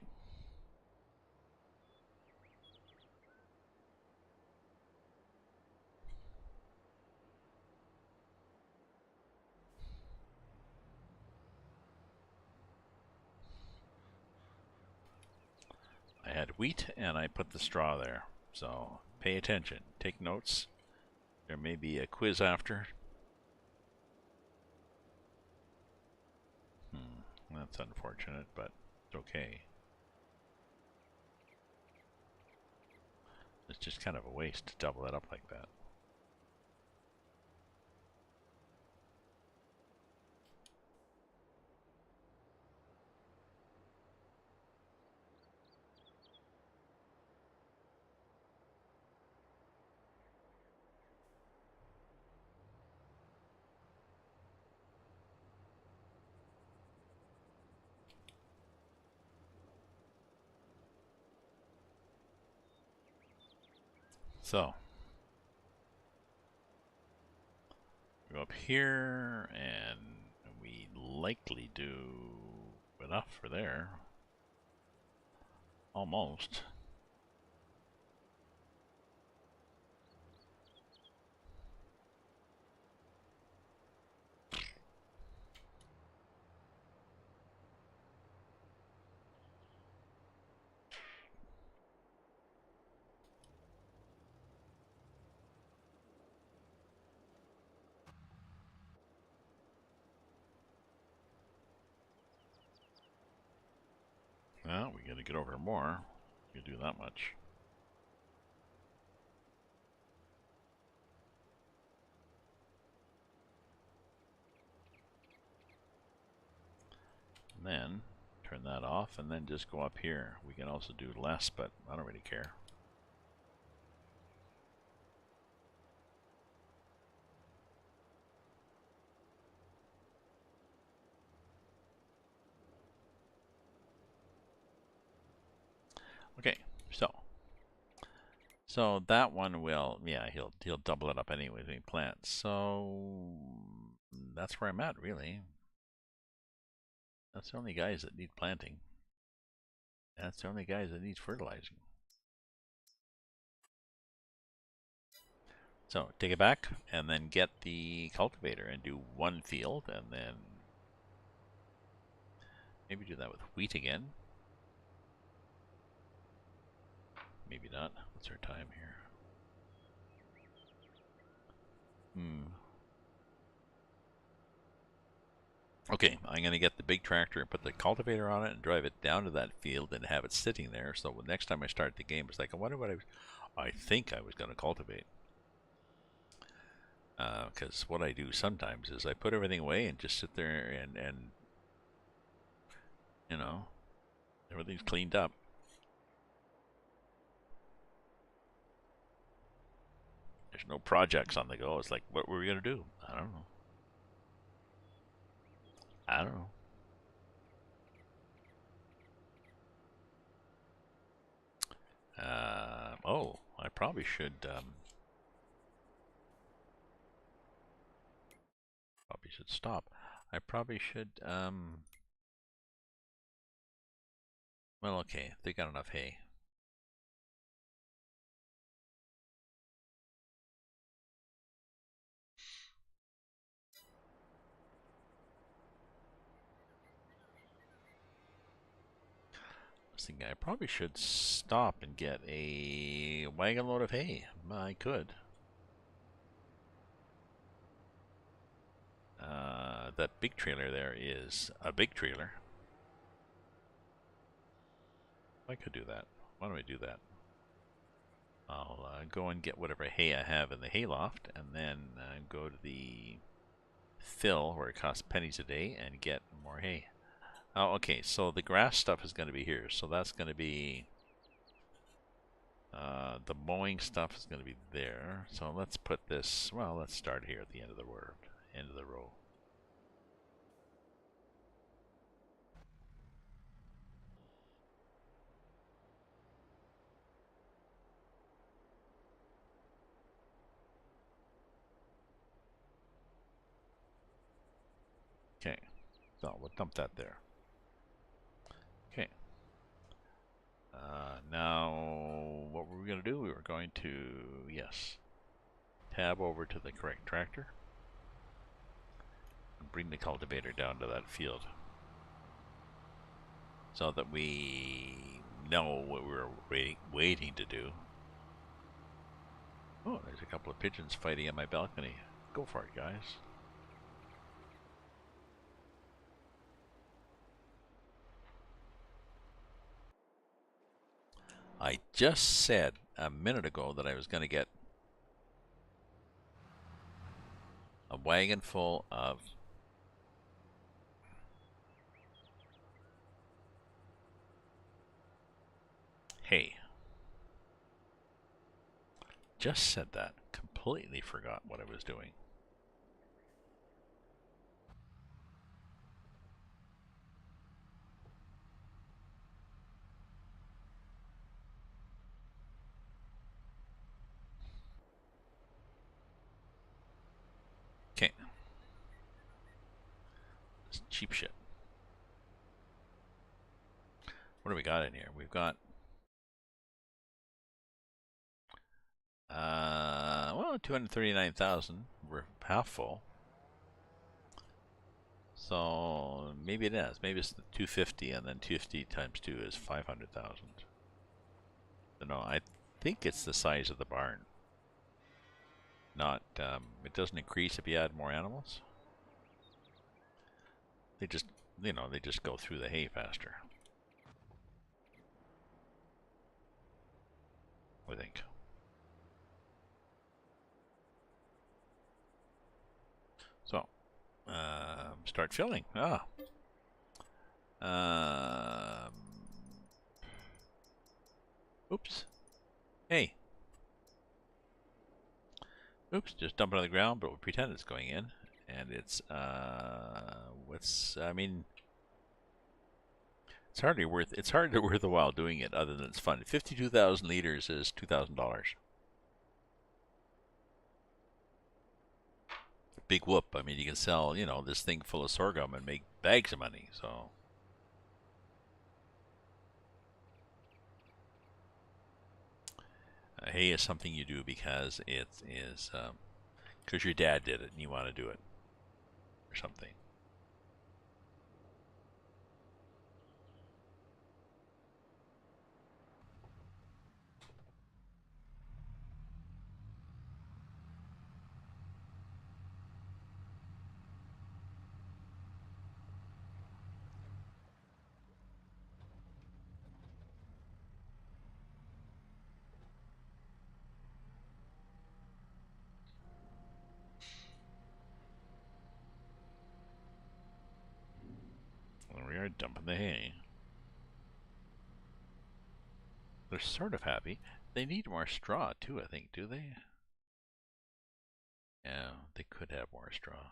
I had wheat and I put the straw there. So pay attention, take notes. There may be a quiz after. That's unfortunate, but it's okay. It's just kind of a waste to double it up like that. So, go up here, and we likely do enough for there. Almost. Well, we gotta get over more. We can do that much. And then turn that off and then just go up here. We can also do less, but I don't really care. Okay, so that one will, yeah, he'll double it up anyway when he plants. So that's where I'm at, really. That's the only guys that need planting. That's the only guys that need fertilizing. So take it back and then get the cultivator and do one field and then maybe do that with wheat again. Maybe not. What's our time here? Okay, I'm going to get the big tractor and put the cultivator on it and drive it down to that field and have it sitting there. So the next time I start the game, it's like, I wonder what I think I was going to cultivate. Because what I do sometimes is I put everything away and just sit there and you know, everything's cleaned up. There's no projects on the go. It's like, what were we going to do? I don't know. I don't know. Oh, I probably should stop. I probably should well, okay, they got enough hay. I was thinking I probably should stop and get a wagon load of hay. I could. That big trailer there is a big trailer. I could do that. Why don't I do that? I'll go and get whatever hay I have in the hayloft and then go to the fill where it costs pennies a day and get more hay. Oh, okay, so the grass stuff is going to be here. So that's going to be the mowing stuff is going to be there. So let's put this, well, let's start here at the end of the word, end of the row. Okay, so we'll dump that there. Okay. Now, what were we going to do? We were going to, yes, tab over to the correct tractor and bring the cultivator down to that field so that we know what we were waiting to do. Oh, there's a couple of pigeons fighting on my balcony. Go for it, guys. I just said a minute ago that I was going to get a wagon full of hay. Just said that. Completely forgot what I was doing. Okay. It's cheap shit. What do we got in here? We've got well, 239,000. We're half full. So maybe it is. Maybe it's the 250 and then 250 times 2 is 500,000. No, I think it's the size of the barn. Not, it doesn't increase if you add more animals. They just, you know, they just go through the hay faster. I think. So, start filling. Oops. Hey. Oops, just dump it on the ground, but we'll pretend it's going in. And it's, I mean, it's hardly worth the while doing it other than it's fun. 52,000 liters is $2,000. Big whoop. I mean, you can sell, you know, this thing full of sorghum and make bags of money, so. hay is something you do because it is because your dad did it and you want to do it or something. There we are, dumping the hay. They're sort of happy. They need more straw too, I think, do they? Yeah, they could have more straw.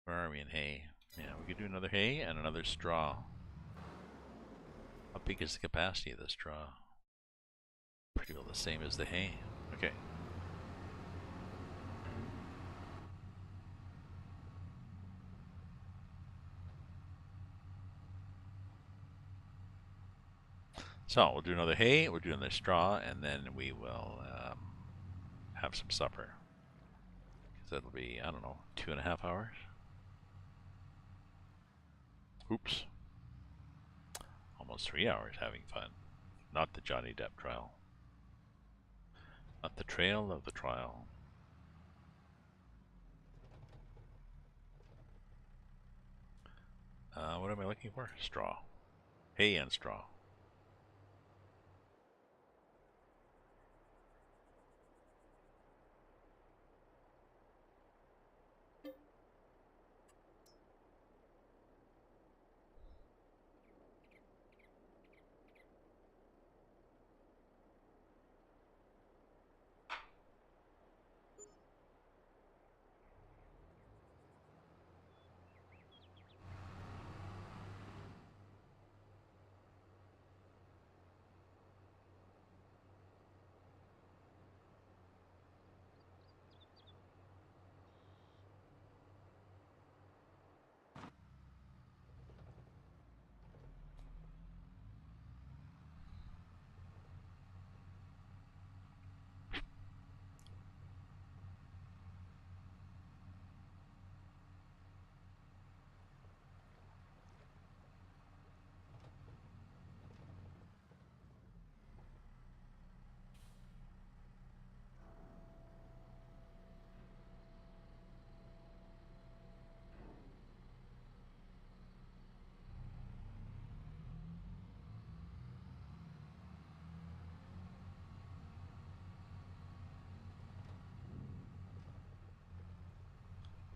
Where are we in hay? Yeah, we could do another hay and another straw. How big is the capacity of the straw? Pretty well the same as the hay. Okay. So we'll do another hay, we'll do another straw, and then we will have some supper. Because that'll be, I don't know, 2.5 hours? Oops. Almost 3 hours having fun. Not the Johnny Depp trial. Not the trail of the trial. What am I looking for? Straw. Hay and straw.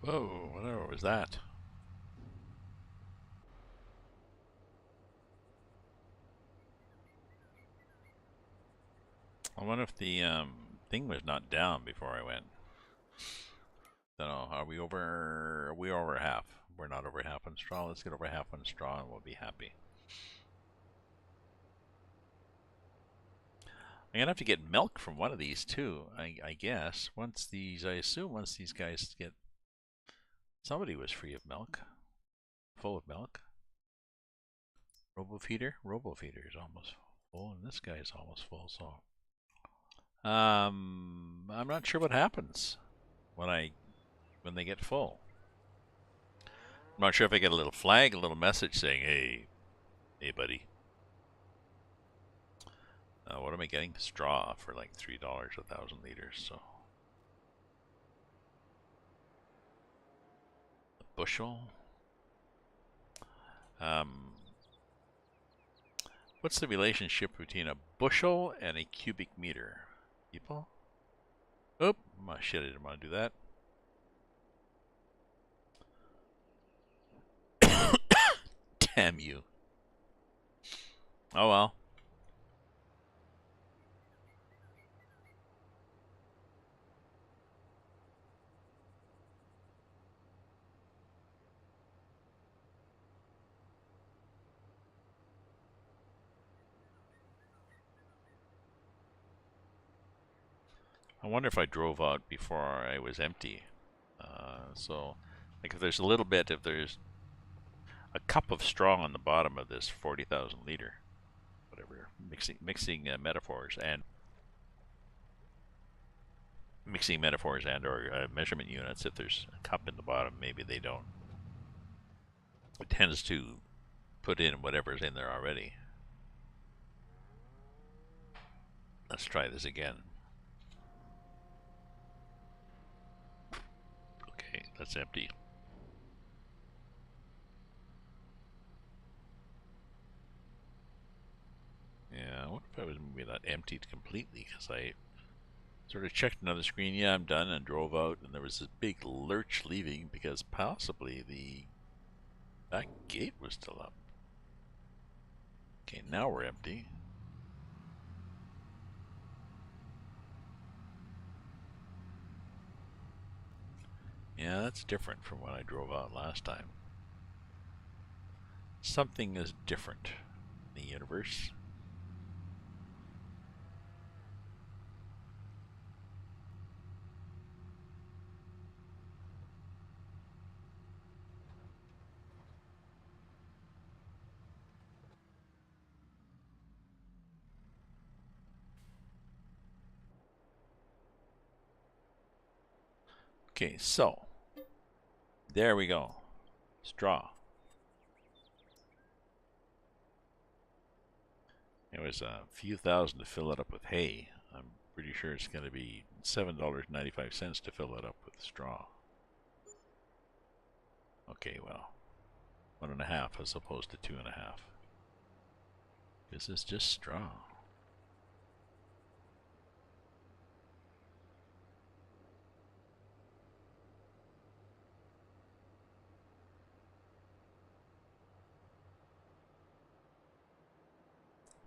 Whoa, whatever was that? I wonder if the thing was not down before I went. Don't know. Are we over? Are we over half? We're not over half on straw. Let's get over half on straw and we'll be happy. I'm gonna have to get milk from one of these too. I guess once these, I assume once these guys get, somebody was free of milk, full of milk. Robo feeder is almost full, and this guy is almost full. So, I'm not sure what happens when they get full. I'm not sure if I get a little flag, a little message saying, hey, buddy. What am I getting? Straw for like $3 1,000 liters. So, a bushel. What's the relationship between a bushel and a cubic meter, people? Oh, shit! I didn't want to do that. Damn you. Oh well. I wonder if I drove out before I was empty. So, like if there's a little bit, if there's a cup of straw on the bottom of this 40,000 liter, whatever, mixing metaphors and or measurement units. If there's a cup in the bottom, maybe they don't. It tends to put in whatever's in there already. Let's try this again. Okay, that's empty. Yeah, I wonder if I was maybe not emptied completely, because I sort of checked another screen. Yeah, I'm done, and drove out, and there was this big lurch leaving because possibly the back gate was still up. Okay, now we're empty. Yeah, that's different from when I drove out last time. Something is different in the universe. Okay, so there we go. Straw. It was a few thousand to fill it up with hay. I'm pretty sure it's going to be $7.95 to fill it up with straw. Okay, well, 1.5 as opposed to 2.5. This is just straw.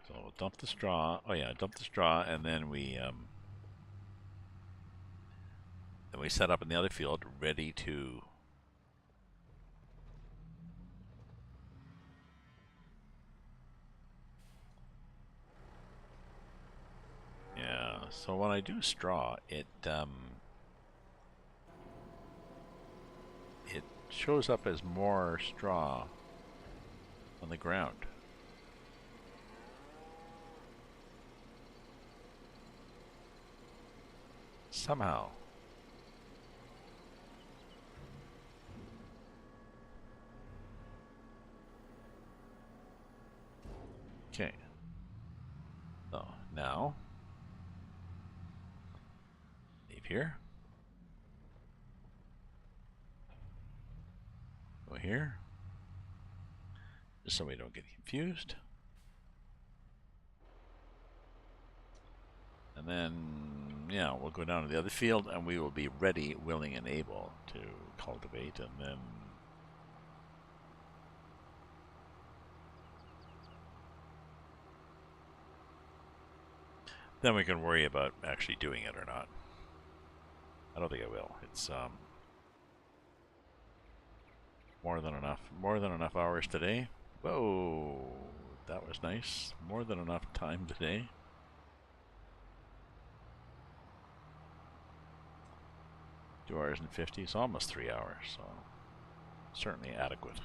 So we'll dump the straw. Oh yeah, dump the straw, and then we set up in the other field, ready to so when I do straw, it shows up as more straw on the ground. Somehow. Okay. So now, leave here. Go here. Just so we don't get confused. And then, yeah, we'll go down to the other field and we will be ready, willing, and able to cultivate, and then we can worry about actually doing it or not. I don't think I will. It's more than enough hours today. Whoa, that was nice. More than enough time today. Two hours and 50, so almost 3 hours, so certainly adequate.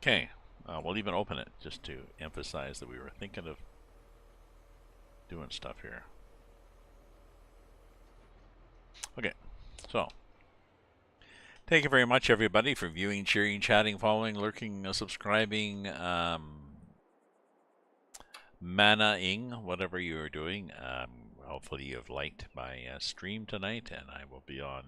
Okay, we'll even open it just to emphasize that we were thinking of doing stuff here. Okay, so thank you very much, everybody, for viewing, cheering, chatting, following, lurking, subscribing, mana-ing, whatever you are doing. Hopefully you have liked my stream tonight, and I will be on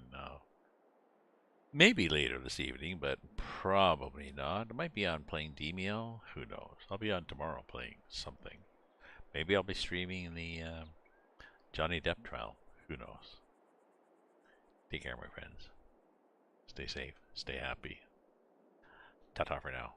maybe later this evening, but probably not. I might be on playing Demio. Who knows? I'll be on tomorrow playing something. Maybe I'll be streaming the Johnny Depp trial. Who knows? Take care, my friends. Stay safe. Stay happy. Ta-ta for now.